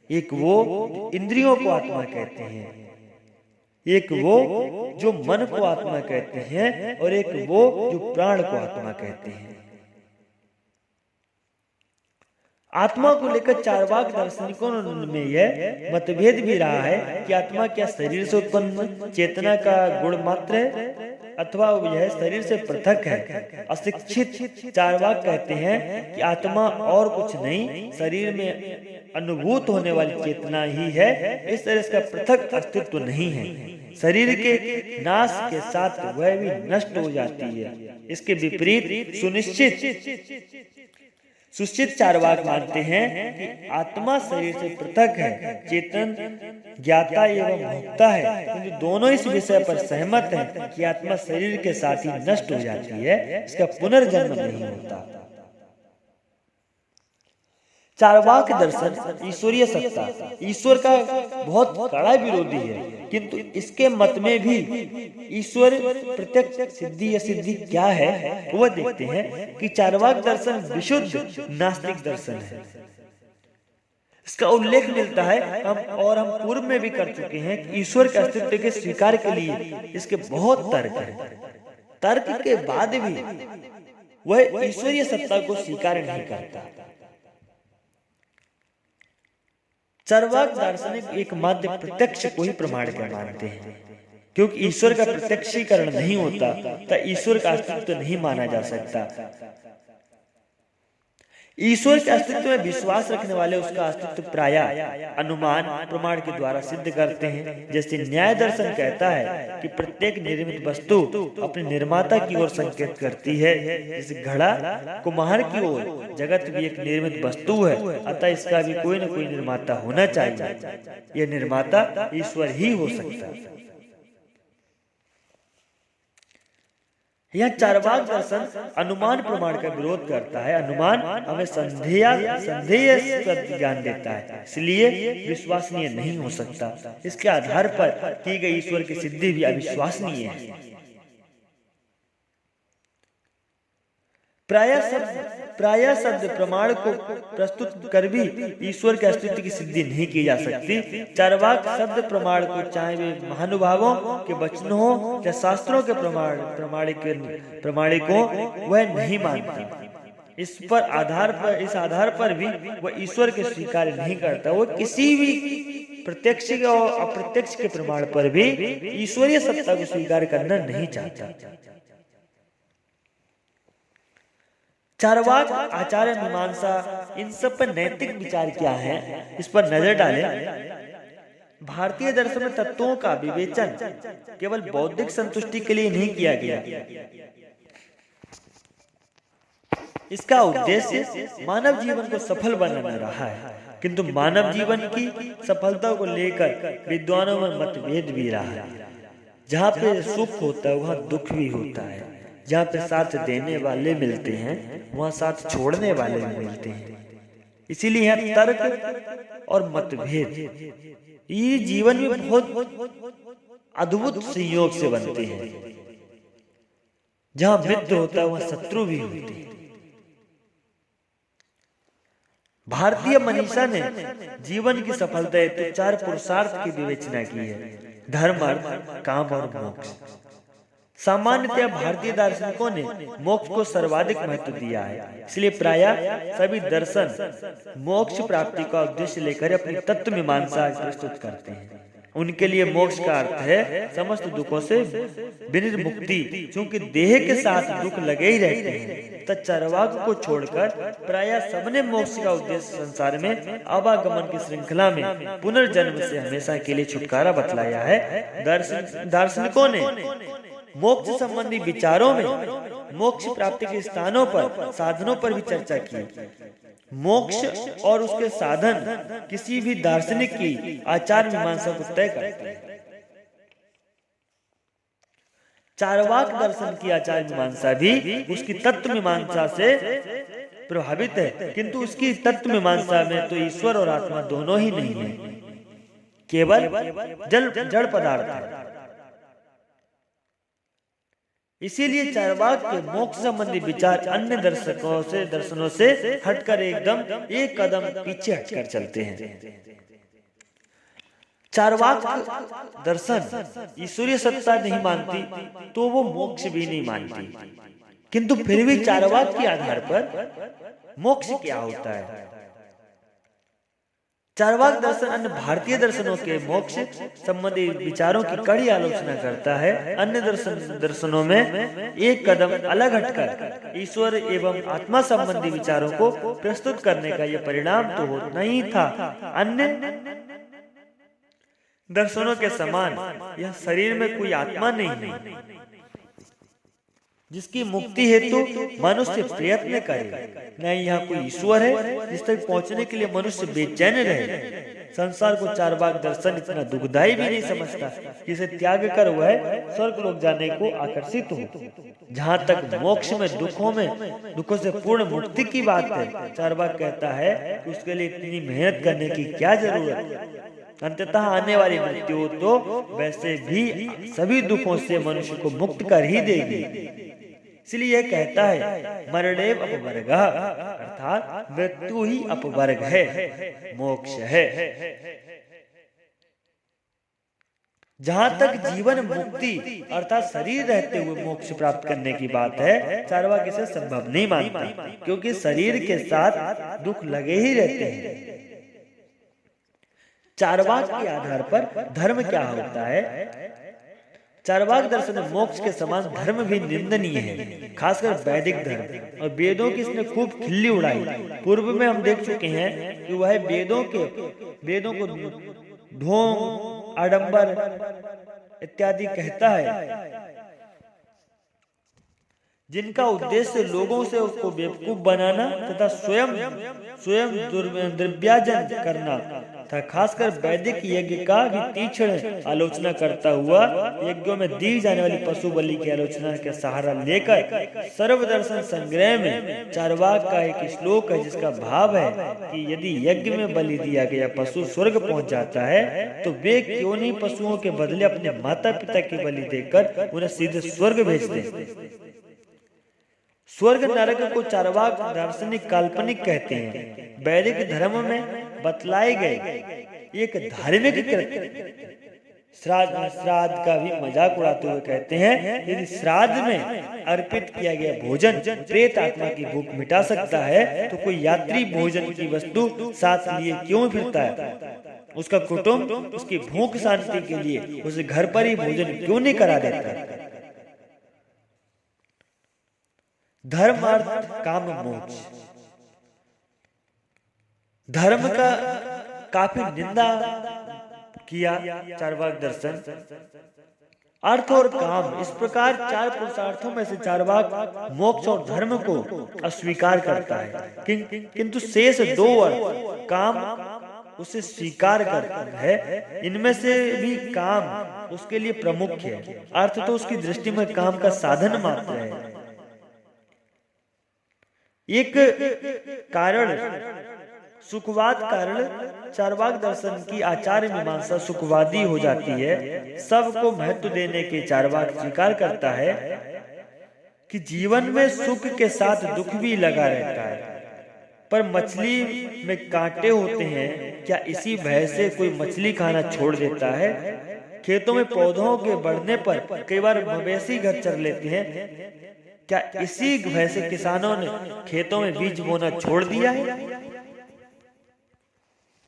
एक वो इंद्रियों को आत्मा कहते हैं, एक वो जो मन को आत्मा कहते हैं, और एक वो जो प्राण को आत्मा कहते हैं। आत्मा को लेकर चार्वाक दार्शनिकों में यह मतभेद भी रहा है कि आत्मा क्या शरीर से उत्पन्न चेतना का गुण मात्र है अथवा यह शरीर से पृथक है। अशिक्षित चार्वाक कहते हैं कि आत्मा और कुछ नहीं, शरीर में अनुभूत होने वाली चेतना ही है, इस तरह इसका पृथक अस्तित्व नहीं है। शरीर के नाश के साथ वह भी नष्ट हो जाती है। इसके विपरीत सुचित चार्वाक मानते हैं कि आत्मा शरीर से पृथक है, चेतन ज्ञाता एवं भोक्ता है, किंतु दोनों इस विषय पर सहमत हैं कि आत्मा शरीर के साथ ही नष्ट हो जाती है, इसका पुनर्जन्म नहीं होता। चार्वाक दर्शन ईश्वरीय सत्ता, ईश्वर का बहुत कड़ा विरोधी है, किंतु इसके मत में भी ईश्वर प्रत्यक्ष सिद्धि या सिद्धि क्या है वह देखते हैं कि चार्वाक दर्शन विशुद्ध नास्तिक दर्शन है। इसका उल्लेख मिलता है हम पूर्व में भी कर चुके हैं कि ईश्वर के अस्तित्व के स्वीकार के लिए इसके बहुत तर्क है। तर्क के बाद भी वह ईश्वरीय सत्ता को स्वीकार नहीं करता। चार्वाक दार्शनिक एकमात्र प्रत्यक्ष को ही प्रमाण कर मानते हैं, क्योंकि ईश्वर का प्रत्यक्षीकरण नहीं होता तो ईश्वर का अस्तित्व नहीं माना जा सकता। ईश्वर के अस्तित्व में विश्वास रखने वाले उसका अस्तित्व प्रायः अनुमान प्रमाण के द्वारा सिद्ध करते हैं। जैसे न्याय दर्शन कहता है कि प्रत्येक निर्मित वस्तु अपने निर्माता की ओर संकेत करती है। इस घड़ा कुम्हार की ओर जगत भी एक निर्मित वस्तु है, अतः इसका भी कोई न कोई निर्माता होना चाहिए। यह निर्माता ईश्वर ही हो सकता है। यह चार्वाक दर्शन अनुमान प्रमाण का विरोध करता है। अनुमान हमें संदेह ज्ञान देता है, इसलिए विश्वसनीय नहीं हो सकता। इसके आधार पर की गई ईश्वर की सिद्धि भी अविश्वसनीय है। प्रायः शब्द प्रमाण को प्रस्तुत कर भी ईश्वर के अस्तित्व की सिद्धि नहीं की जा सकती। चार्वाक शब्द प्रमाण को चाहे वे महानुभावों के वचन हो या शास्त्रों के प्रमाणिकों वह नहीं मानते। इस आधार पर भी वह ईश्वर के स्वीकार नहीं करता। वो किसी भी प्रत्यक्ष और अप्रत्यक्ष के प्रमाण पर भी ईश्वरीय सत्ता को स्वीकार करना नहीं चाहता। चार्वाक, आचार्य, मीमांसा, इन सब पर नैतिक विचार क्या है, इस पर नजर डालें। भारतीय दर्शन में तत्वों का विवेचन केवल बौद्धिक संतुष्टि के लिए नहीं किया गया। इसका उद्देश्य मानव जीवन को सफल बनाना रहा है, किंतु मानव जीवन की सफलता को लेकर विद्वानों में मतभेद भी रहा है। जहाँ पे सुख होता है वहाँ दुख भी होता है। जहाँ पे साथ देने वाले मिलते हैं वहाँ साथ छोड़ने वाले भी मिलते हैं। इसीलिए यहाँ तर्क और मतभेद ये जीवन में बहुत अद्भुत संयोग से बनते हैं। जहाँ मित्र होता है वहाँ शत्रु भी होते हैं। भारतीय मनीषा ने जीवन की सफलता हेतु 4 पुरुषार्थ की विवेचना की है: धर्म, अर्थ, काम और मोक्ष। सामान्यतः भारतीय दार्शनिकों ने मोक्ष को सर्वाधिक महत्व दिया है, इसलिए प्रायः सभी दर्शन मोक्ष प्राप्ति का उद्देश्य लेकर अपनी तत्व मीमांसा प्रस्तुत करते हैं। उनके लिए मोक्ष का अर्थ है समस्त दुखों से विनिर्मुक्ति। चूंकि देह के साथ दुख लगे ही रहते हैं, तो चार्वाक को छोड़कर प्रायः सबने मोक्ष का उद्देश्य संसार में आवागमन की श्रृंखला में पुनर्जन्म से हमेशा के लिए छुटकारा बतलाया है। दार्शनिकों ने मोक्ष संबंधी विचारों में मोक्ष प्राप्ति के स्थानों पर, साधनों पर भी चर्चा की। मोक्ष और उसके साधन किसी भी दार्शनिक की आचार मीमांसा को तय करते हैं। चार्वाक दर्शन की आचार मीमांसा भी उसकी तत्व मीमांसा से प्रभावित है, किंतु उसकी तत्व मीमांसा में तो ईश्वर और आत्मा दोनों ही नहीं है, केवल जड़ पदार्थ है। इसीलिए चार्वाक के मोक्ष संबंधी विचार अन्य दर्शनों से हटकर एक कदम पीछे हटकर चलते हैं। चार्वाक दर्शन ईश्वरीय सत्ता नहीं मानती तो वो मोक्ष भी नहीं मानती, किंतु फिर भी चार्वाक के आधार पर मोक्ष क्या होता है। चार्वाक दर्शन अन्य भारतीय दर्शनों के मोक्ष संबंधी विचारों की कड़ी आलोचना करता है। अन्य दर्शनों में एक कदम अलग हटकर ईश्वर एवं आत्मा संबंधी विचारों को प्रस्तुत करने का यह परिणाम तो होना ही था। अन्य दर्शनों के समान यह शरीर में कोई आत्मा नहीं है जिसकी मुक्ति हेतु मनुष्य प्रयत्न करे, नहीं यहाँ कोई ईश्वर है जिस तक पहुंचने के लिए मनुष्य बेचैन रहे। संसार को चार्वाक दर्शन इतना दुखदायी भी नहीं समझता कि इसे त्याग कर वह स्वर्ग लोक जाने को आकर्षित हो। जहाँ तक मोक्ष में दुखों से पूर्ण मुक्ति की बात है, चार्वाक कहता है कि उसके लिए इतनी मेहनत करने की क्या जरूरत। अंततः आने वाली मृत्यु तो वैसे भी सभी दुखों से मनुष्य को मुक्त कर ही देगी। इसलिए कहता है मरणेव अपवर्ग, अर्थात मृत्यु ही अपवर्ग है, मोक्ष है। जहाँ तक जीवन मुक्ति अर्थात शरीर रहते हुए मोक्ष प्राप्त करने की बात है, चार्वाक इसे संभव नहीं मानता, क्योंकि शरीर के साथ दुख लगे ही रहते हैं। चार्वाक के आधार पर धर्म क्या होता है। चार्वाक दर्शन में मोक्ष के समान धर्म भी निंदनीय है, खासकर वैदिक धर्म, और वेदों की इसने खूब खिल्ली उड़ाई। पूर्व में हम देख चुके हैं कि वह वेदों को ढोंग, आडंबर इत्यादि कहता है। जिनका उद्देश्य लोगों से उसको बेवकूफ बनाना तथा स्वयं द्रव्यार्जन करना था। खासकर वैदिक यज्ञ का भी तीक्ष्ण आलोचना करता हुआ यज्ञों में दी जाने वाली पशु बलि की आलोचना का सहारा लेकर सर्वदर्शन संग्रह में चार्वाक का एक श्लोक है, जिसका भाव है कि यदि यज्ञ में बलि दिया गया पशु स्वर्ग पहुंच जाता है तो वे क्यों नहीं पशुओं के बदले अपने माता पिता की बलि देकर उन्हें सीधे स्वर्ग भेज दें। स्वर्ग नरक को चार्वाक दार्शनिक काल्पनिक कहते हैं। वैदिक धर्म में बतलाए गए एक धार्मिक श्राद्ध का भी मजाक उड़ाते हुए कहते हैं, यदि श्राद्ध में अर्पित किया गया भोजन प्रेत आत्मा की भूख मिटा सकता है तो कोई यात्री भोजन की वस्तु साथ लिए क्यों फिरता है? उसका कुटुंब उसकी भूख शांति के लिए उसे घर पर ही भोजन क्यों नहीं करा देता? धर्म अर्थ काम मोक्ष। धर्म का काफी निंदा किया चार्वाक दर्शन। अर्थ और काम, इस प्रकार चार पुरुषार्थों में से चार्वाक मोक्ष और धर्म को अस्वीकार करता है, किंतु शेष दो अर्थ काम उसे स्वीकार करता है। इनमें से भी काम उसके लिए प्रमुख है। अर्थ तो उसकी दृष्टि में काम का साधन मात्र है। एक कारण सुखवाद कारण चार्वाक दर्शन की आचार्य मीमांसा सुखवादी हो जाती है। सबको महत्व देने के चार्वाक स्वीकार करता है कि जीवन में सुख के साथ दुख भी लगा रहता है, पर मछली में कांटे होते हैं। क्या इसी भय से कोई मछली खाना छोड़ देता है? खेतों में पौधों के बढ़ने पर कई बार मवेशी घर चर लेते हैं। क्या इसी भय से किसानों ने खेतों में बीज बोना छोड़ दिया है?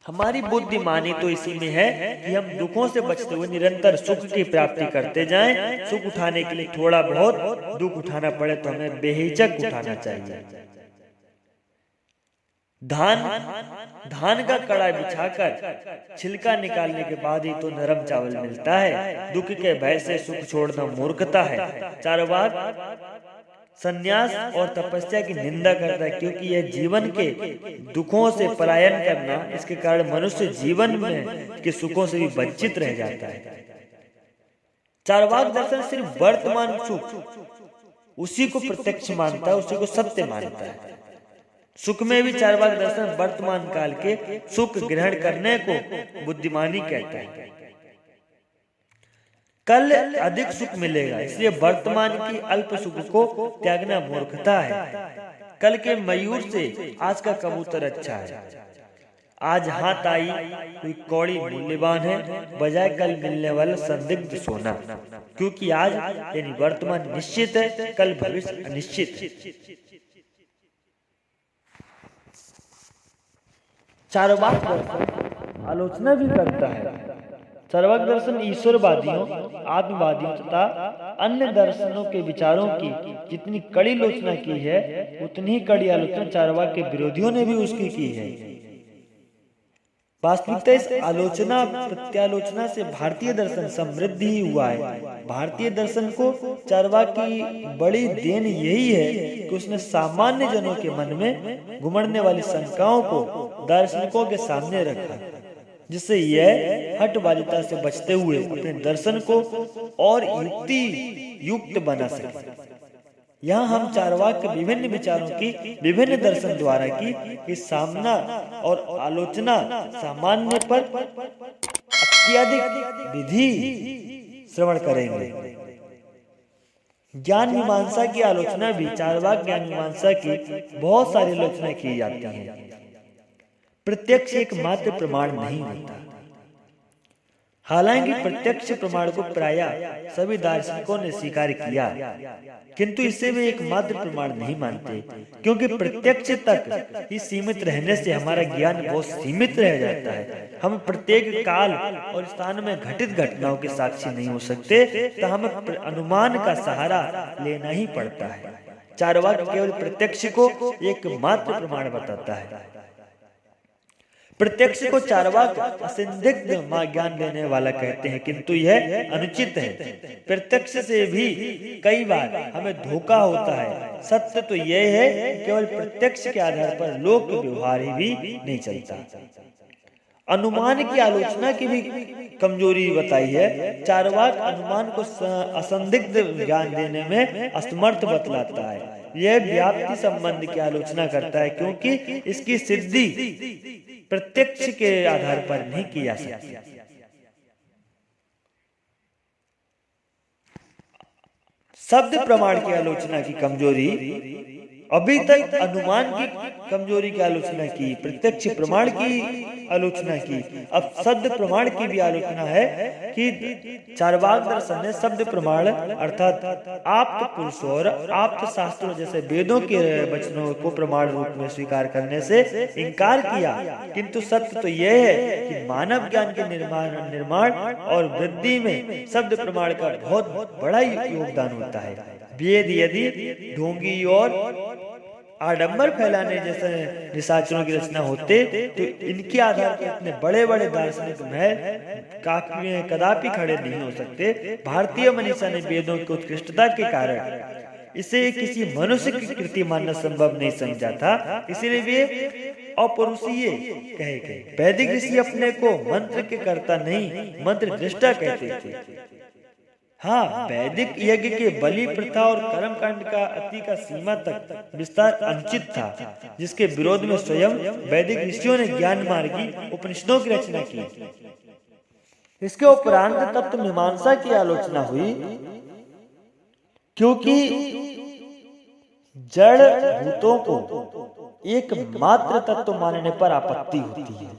हमारी बुद्धिमानी तो इसी में है कि हम दुखों से बचते हुए निरंतर सुख की प्राप्ति करते जाएं। सुख उठाने के लिए थोड़ा बहुत दुख उठाना पड़े तो हमें बेहिचक उठाना चाहिए। धान का कड़ा बिछाकर छिलका निकालने के बाद ही तो नरम चावल मिलता है। दुख के भय से सुख छोड़ना मूर्खता है। चार्वाक संन्यास और तपस्या की निंदा करता है, क्योंकि यह जीवन के दुखों से पलायन करना, इसके कारण मनुष्य जीवन में के सुखों से भी वंचित रह जाता है। चार्वाक दर्शन सिर्फ वर्तमान सुख उसी को प्रत्यक्ष मानता है, उसी को सत्य मानता है। सुख में भी चार्वाक दर्शन वर्तमान काल के सुख ग्रहण करने को बुद्धिमानी कहता है। कल अधिक सुख मिलेगा, इसलिए वर्तमान की अल्प सुख को त्यागना मूर्खता है। कल के मयूर से आज का कबूतर अच्छा है। आज हाथ आई कोई कौड़ी मूल्यवान है बजाय कल मिलने वाला संदिग्ध सोना, क्योंकि आज यानी वर्तमान निश्चित है, कल भविष्य अनिश्चित है। चार्वाक दर्शन आलोचना भी करता है। चार्वाक दर्शन ईश्वरवादियों, आत्मवादियों तथा अन्य दर्शनों के विचारों की जितनी कड़ी आलोचना की है, उतनी ही कड़ी आलोचना चार्वाक के विरोधियों ने भी उसकी की है। वास्तविकता इस आलोचना प्रत्यालोचना से भारतीय दर्शन समृद्ध ही हुआ है। भारतीय दर्शन को चार्वाक की बड़ी देन यही है कि उसने सामान्य जनों के मन में घुमड़ने वाली शंकाओं को दार्शनिकों के सामने रखा, जिससे यह हठबाजिता से बचते हुए अपने दर्शन को और युक्त बना सके। यहाँ हम चार्वाक के विभिन्न विचारों की विभिन्न दर्शन द्वारा की सामना और आलोचना सामान्य पर अत्यधिक विधि श्रवण करेंगे। ज्ञान मीमांसा की आलोचना भी चार्वाक ज्ञान मीमांसा की बहुत सारी आलोचना की जाती है। प्रत्यक्ष एकमात्र प्रमाण नहीं होता। हालांकि प्रत्यक्ष प्रमाण को प्रायः सभी दार्शनिकों ने स्वीकार किया, किंतु इसे वे एकमात्र प्रमाण नहीं मानते, क्योंकि प्रत्यक्ष तक ही सीमित रहने से हमारा ज्ञान बहुत सीमित रह जाता है। हम प्रत्येक काल और स्थान में घटित घटनाओं के साक्षी नहीं हो सकते, तो हमें अनुमान का सहारा लेना ही पड़ता है। चार्वाक केवल प्रत्यक्ष को एकमात्र प्रमाण बताता है। प्रत्यक्ष को चार्वाक असंदिग्ध ज्ञान देने वाला कहते हैं, किंतु यह अनुचित है। प्रत्यक्ष से भी कई बार हमें धोखा होता है। सत्य तो यह है कि केवल प्रत्यक्ष के आधार पर लोक व्यवहार ही भी नहीं चलता। अनुमान की आलोचना की भी कमजोरी बताई है। चार्वाक अनुमान को असंदिग्ध ज्ञान देने में असमर्थ बतलाता है। यह व्याप्ति संबंध की आलोचना करता है, क्योंकि इसकी सिद्धि प्रत्यक्ष के आधार पर नहीं की जा सकती। शब्द प्रमाण की आलोचना की कमजोरी, अभी तक अनुमान की कमजोरी की आलोचना की, प्रत्यक्ष प्रमाण की आलोचना की, अब शब्द प्रमाण की भी आलोचना है कि चार्वाक दर्शन ने शब्द प्रमाण अर्थात आप्त पुरुष और आप्त शास्त्रों जैसे वेदों के वचनों को प्रमाण रूप में स्वीकार करने से इनकार किया। किंतु सत्य तो यह है कि मानव ज्ञान के निर्माण और वृद्धि में शब्द प्रमाण का बहुत बड़ा योगदान होता है। वेद यदि ढोंगी और आडंबर फैलाने जैसे निशाचरों की रचना होते तो इनके आधार पर इतने बड़े बड़े दार्शनिक महल कदापि खड़े नहीं हो सकते। भारतीय मनीषा ने वेदों की उत्कृष्टता के कारण इसे किसी मनुष्य की कृति मानना संभव नहीं समझा था, इसलिए वे अपरुषीय कहे गए। वैदिक ऋषि अपने को मंत्र के कर्ता नहीं मंत्र दृष्टा कहते थे। हाँ, वैदिक यज्ञ के बलि प्रथा और कर्म कांड का अति का सीमा तक विस्तार अनुचित था, जिसके विरोध में स्वयं वैदिक ऋषियों ने ज्ञान मार्गी उपनिषदों की रचना की। इसके उपरांत तत्व मीमांसा की आलोचना हुई, क्योंकि जड़ भूतों को एक मात्र तत्व मानने पर आपत्ति होती है।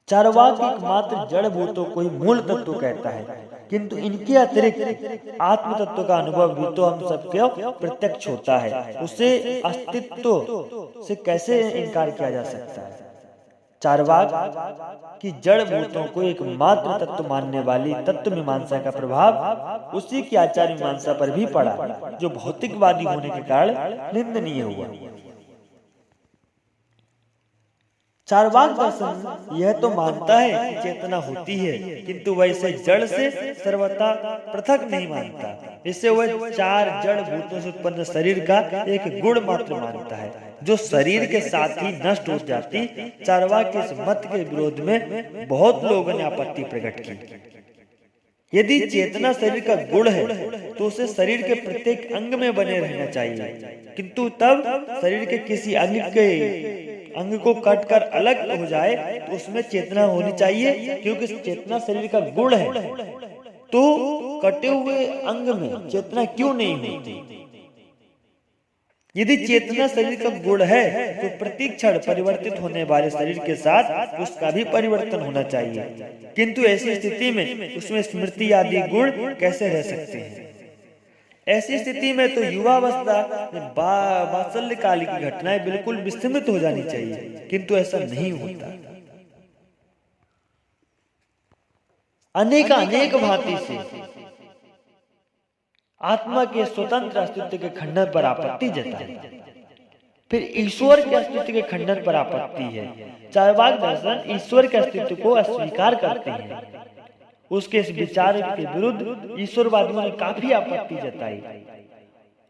चार्वाक एकमात्र जड़ भूतों को ही मूल तत्व कहता है, किंतु इनके अतिरिक्त आत्म तत्व का अनुभव भी तो हम सबके प्रत्यक्ष होता है। उसे अस्तित्व से कैसे इनकार किया जा सकता है। चार्वाक की जड़ भूतों को एक मात्र तत्व मानने वाली तत्व मीमांसा का प्रभाव उसी की आचार मीमांसा पर भी पड़ा, जो भौतिकवादी होने के कारण निंदनीय हुआ। चार्वाक दर्शन यह तो मानता है कि चेतना होती है, किंतु वह इसे जड़ से सर्वथा पृथक नहीं मानता। इसे वह चार जड़ भूतों से उत्पन्न शरीर का एक गुण मात्र मानता है, जो शरीर के साथ ही नष्ट हो जाती। चार्वाक के इस मत के विरोध में बहुत लोगों ने आपत्ति प्रकट की। यदि चेतना शरीर का गुण है तो उसे शरीर के प्रत्येक अंग में बने रहना चाहिए, किंतु तब शरीर के किसी अंग को कट कर अलग हो जाए तो उसमें चेतना होनी चाहिए, क्योंकि चेतना शरीर का गुण है। तो कटे हुए अंग में चेतना क्यों नहीं होती? यदि चेतना शरीर का गुण है तो प्रत्येक क्षण परिवर्तित होने वाले शरीर के साथ उसका भी परिवर्तन होना चाहिए, किंतु ऐसी स्थिति में उसमें स्मृति आदि गुण कैसे रह सकते हैं? ऐसी स्थिति में तो युवावस्था बात्सल्यकाल की घटनाएं बिल्कुल विस्मृत हो जानी चाहिए, किंतु ऐसा नहीं होता। अनेक भांति से आत्मा के स्वतंत्र अस्तित्व के खंडन पर आपत्ति जताई, फिर ईश्वर के अस्तित्व के खंडन पर आपत्ति है। चार्वाक दर्शन ईश्वर के अस्तित्व को अस्वीकार करते हैं। उसके इस विचार के विरुद्ध ईश्वरवादियों ने काफी आपत्ति जताई।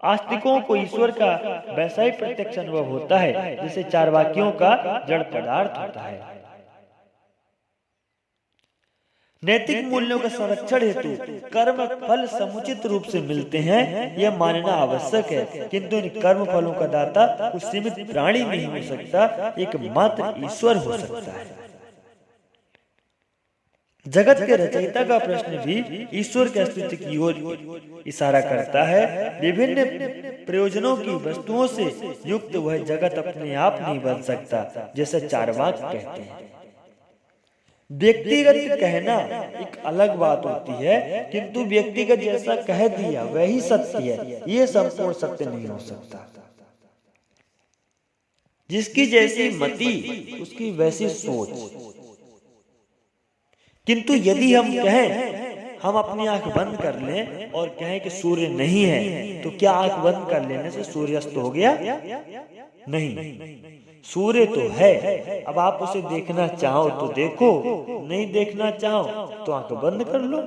आस्तिकों को ईश्वर का वैसा ही प्रत्यक्ष अनुभव होता है जैसे चार्वाकियों का जड़ पदार्थ होता है। नैतिक मूल्यों का संरक्षण हेतु कर्म फल समुचित रूप से मिलते हैं, यह मानना आवश्यक है, किंतु इन कर्म फलों का दाता कुछ सीमित प्राणी नहीं हो सकता, एकमात्र ईश्वर हो सकता है। जगत के रचयिता का प्रश्न भी ईश्वर के अस्तित्व की ओर इशारा करता है। विभिन्न प्रयोजनों की वस्तुओं से युक्त वह जगत अपने आप नहीं बन सकता, जैसे चार्वाक कहते हैं। व्यक्तिगत कहना एक अलग बात होती है, किंतु व्यक्तिगत जैसा कह दिया वही सत्य है, ये संपूर्ण सत्य नहीं हो सकता। जिसकी जैसी मति उसकी वैसी सोच। किंतु यदि हम कहें हम अपनी आंख बंद कर लें और कहें कि सूर्य नहीं है, तो क्या आंख बंद कर लेने से सूर्यास्त हो गया? नहीं, सूर्य तो है। अब आप उसे देखना चाहो तो देखो, नहीं देखना चाहो तो आंख बंद कर लो।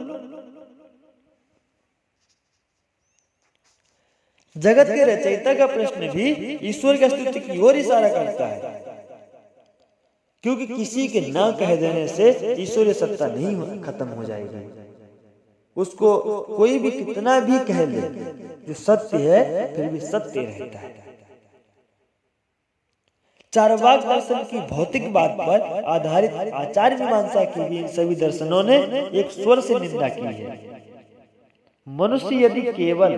जगत के रचयिता का प्रश्न भी ईश्वर के अस्तित्व की ओर इशारा करता है, क्योंकि किसी के न कह देने से ईश्वरीय सत्ता नहीं खत्म हो जाएगी। उसको कोई भी कितना भी कह ले, जो सत्य है फिर भी सत्य रहता है। चार्वाक दर्शन की भौतिकवाद पर आधारित आचार्य मीमांसा की भी सभी दर्शनों ने एक स्वर से निंदा की है। मनुष्य यदि केवल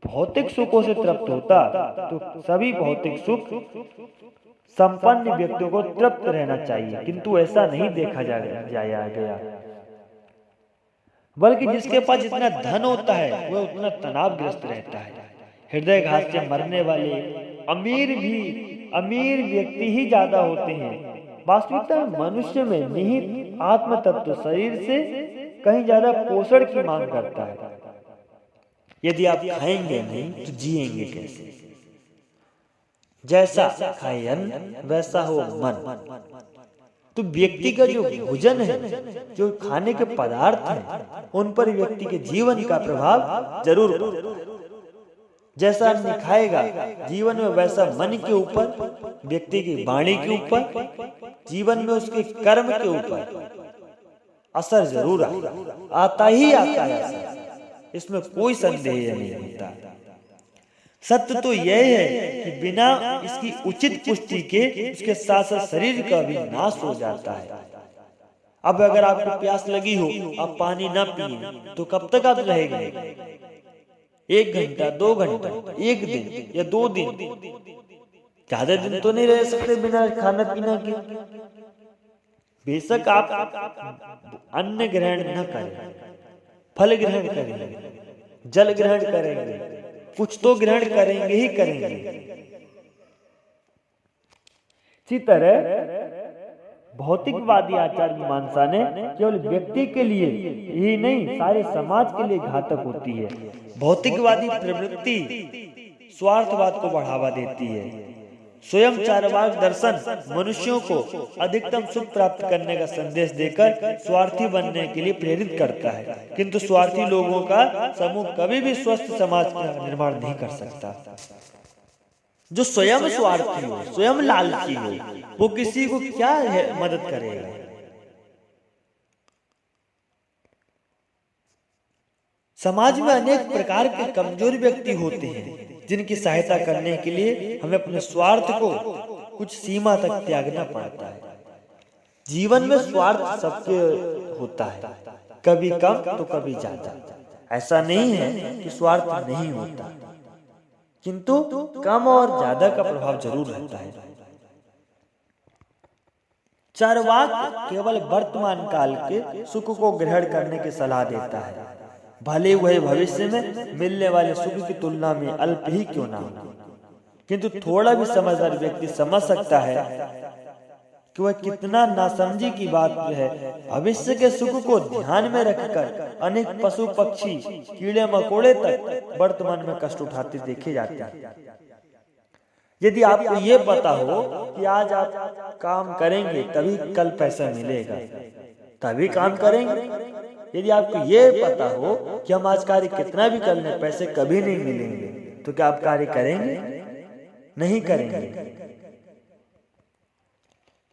भौतिक सुखों से तृप्त होता तो सभी भौतिक सुख संपन्न व्यक्तियों को तृप्त रहना चाहिए, किंतु ऐसा नहीं देखा जाया गया। बल्कि जिसके पास जितना धन होता है वह उतना तनावग्रस्त रहता है। हृदय घात से मरने वाले अमीर व्यक्ति ही ज्यादा होते हैं। वास्तविकता में मनुष्य में निहित आत्म तत्व शरीर से कहीं ज्यादा पोषण की मांग करता है। यदि आप खाएंगे नहीं तो जिएंगे कैसे? जैसा खाए अन्न वैसा हो मन। तो व्यक्ति का जो भोजन है, जो खाने के पदार्थ हैं, उन पर व्यक्ति के जीवन का प्रभाव जरूर पड़ता। जैसा अन्न खाएगा जीवन में, वैसा मन के ऊपर, व्यक्ति की वाणी के ऊपर, जीवन में उसके कर्म के ऊपर असर जरूर आता ही आता है। इसमें कोई संदेह नहीं होता। सत्य तो यह है कि बिना इसकी उचित पुष्टि के उसके साथ साथ शरीर का भी नाश हो जाता है। अब अगर आपको प्यास लगी हो, आप पानी ना पिए तो कब तक आप रहेंगे? 1 घंटा, 2 घंटा, 1 दिन या 2 दिन, ज्यादा दिन तो नहीं रह सकते बिना खाना पीना के। बेशक आप अन्न ग्रहण न करें, फल ग्रहण करेंगे, जल ग्रहण करेंगे, कुछ तो ग्रहण करेंगे ही करेंगे। इसी तरह भौतिकवादी आचार्य मीमांसा ने केवल व्यक्ति के लिए ही नहीं, सारे समाज के लिए घातक होती है। भौतिकवादी प्रवृत्ति स्वार्थवाद को बढ़ावा देती है। स्वयं चार्वाक दर्शन मनुष्यों को अधिकतम सुख प्राप्त करने का संदेश देकर स्वार्थी बनने के लिए प्रेरित करता है, किंतु स्वार्थी लोगों का समूह कभी भी स्वस्थ समाज का निर्माण नहीं कर सकता। जो स्वयं स्वार्थी हो, स्वयं लालची हो, वो किसी को क्या मदद करेगा? समाज में अनेक प्रकार के कमजोर व्यक्ति होते हैं, जिनकी सहायता करने के लिए हमें अपने स्वार्थ को कुछ सीमा तक त्यागना पड़ता है। जीवन में स्वार्थ सबके होता है, कभी कम तो कभी ज्यादा। ऐसा नहीं है कि स्वार्थ नहीं होता, किंतु कम और ज्यादा का प्रभाव जरूर रहता है। चार्वाक केवल वर्तमान काल के सुख को ग्रहण करने की सलाह देता है, भले वह भविष्य में मिलने वाले सुख की तुलना में अल्प ही क्यों ना हो। किंतु थोड़ा भी समझदार व्यक्ति समझ सकता है कि वह कितना नासमझी की बात है। भविष्य के सुख को ध्यान में रखकर अनेक पशु पक्षी, कीड़े मकोड़े तक वर्तमान में कष्ट उठाते देखे जाते हैं। यदि आपको ये पता हो कि आज आप काम करेंगे तभी कल पैसा मिलेगा, तभी काम करेंगे। यदि आपको ये पता हो कि हम आज कार्य कितना भी कर लें पैसे कभी नहीं मिलेंगे, तो क्या आप कार्य करेंगे? नहीं करेंगे।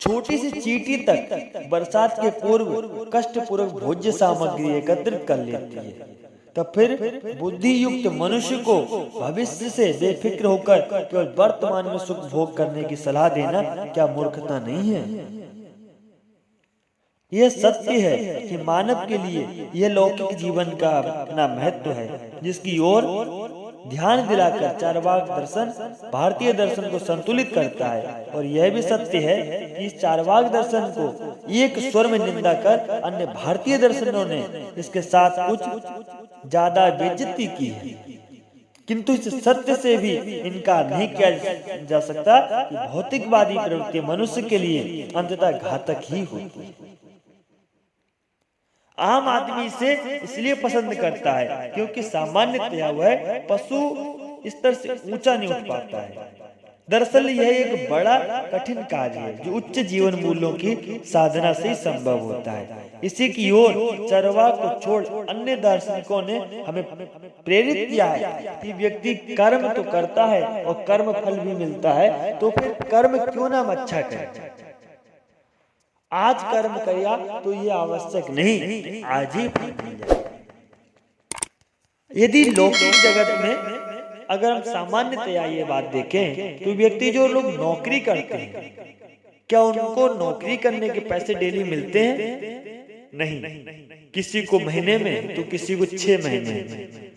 छोटी सी चींटी तक बरसात के पूर्व कष्टपूर्वक भोज्य सामग्री एकत्रित कर लेती है, तब फिर बुद्धि युक्त मनुष्य को भविष्य से बेफिक्र होकर केवल वर्तमान में सुख भोग करने की सलाह देना क्या मूर्खता नहीं है? यह सत्य है कि मानव के लिए यह लौकिक जीवन का अपना महत्व है, जिसकी ओर ध्यान दिलाकर चार्वाक दर्शन भारतीय दर्शन को संतुलित करता है। और यह भी सत्य है कि इस चार्वाक दर्शन को एक स्वर में निंदा कर अन्य भारतीय दर्शनों ने इसके साथ कुछ ज्यादा बेइज्जती की है। किंतु इस सत्य से भी इनकार नहीं किया जा सकता कि भौतिकवादी प्रवृत्ति मनुष्य के लिए अंततः घातक ही होती है। आम आदमी इसे इसलिए पसंद करता है क्योंकि सामान्यतया वह पशु स्तर से ऊंचा नहीं उठ पाता है। दरअसल यह एक बड़ा कठिन कार्य है जो उच्च जीवन मूल्यों की साधना से ही संभव होता है। इसी की ओर चरवाह को छोड़ अन्य दार्शनिकों ने हमें प्रेरित किया है कि व्यक्ति कर्म तो करता है और कर्म फल भी मिलता है, तो फिर कर्म क्यों ना अच्छा करे। आज कर्म किया तो ये आवश्यक नहीं आज ही फल मिल जाए। यदि लौकिक जगत में अगर हम सामान्यतया ये बात देखें तो व्यक्ति जो लोग नौकरी करते हैं, क्या उनको नौकरी करने के पैसे डेली मिलते हैं? नहीं, किसी को महीने में तो किसी को 6 महीने में।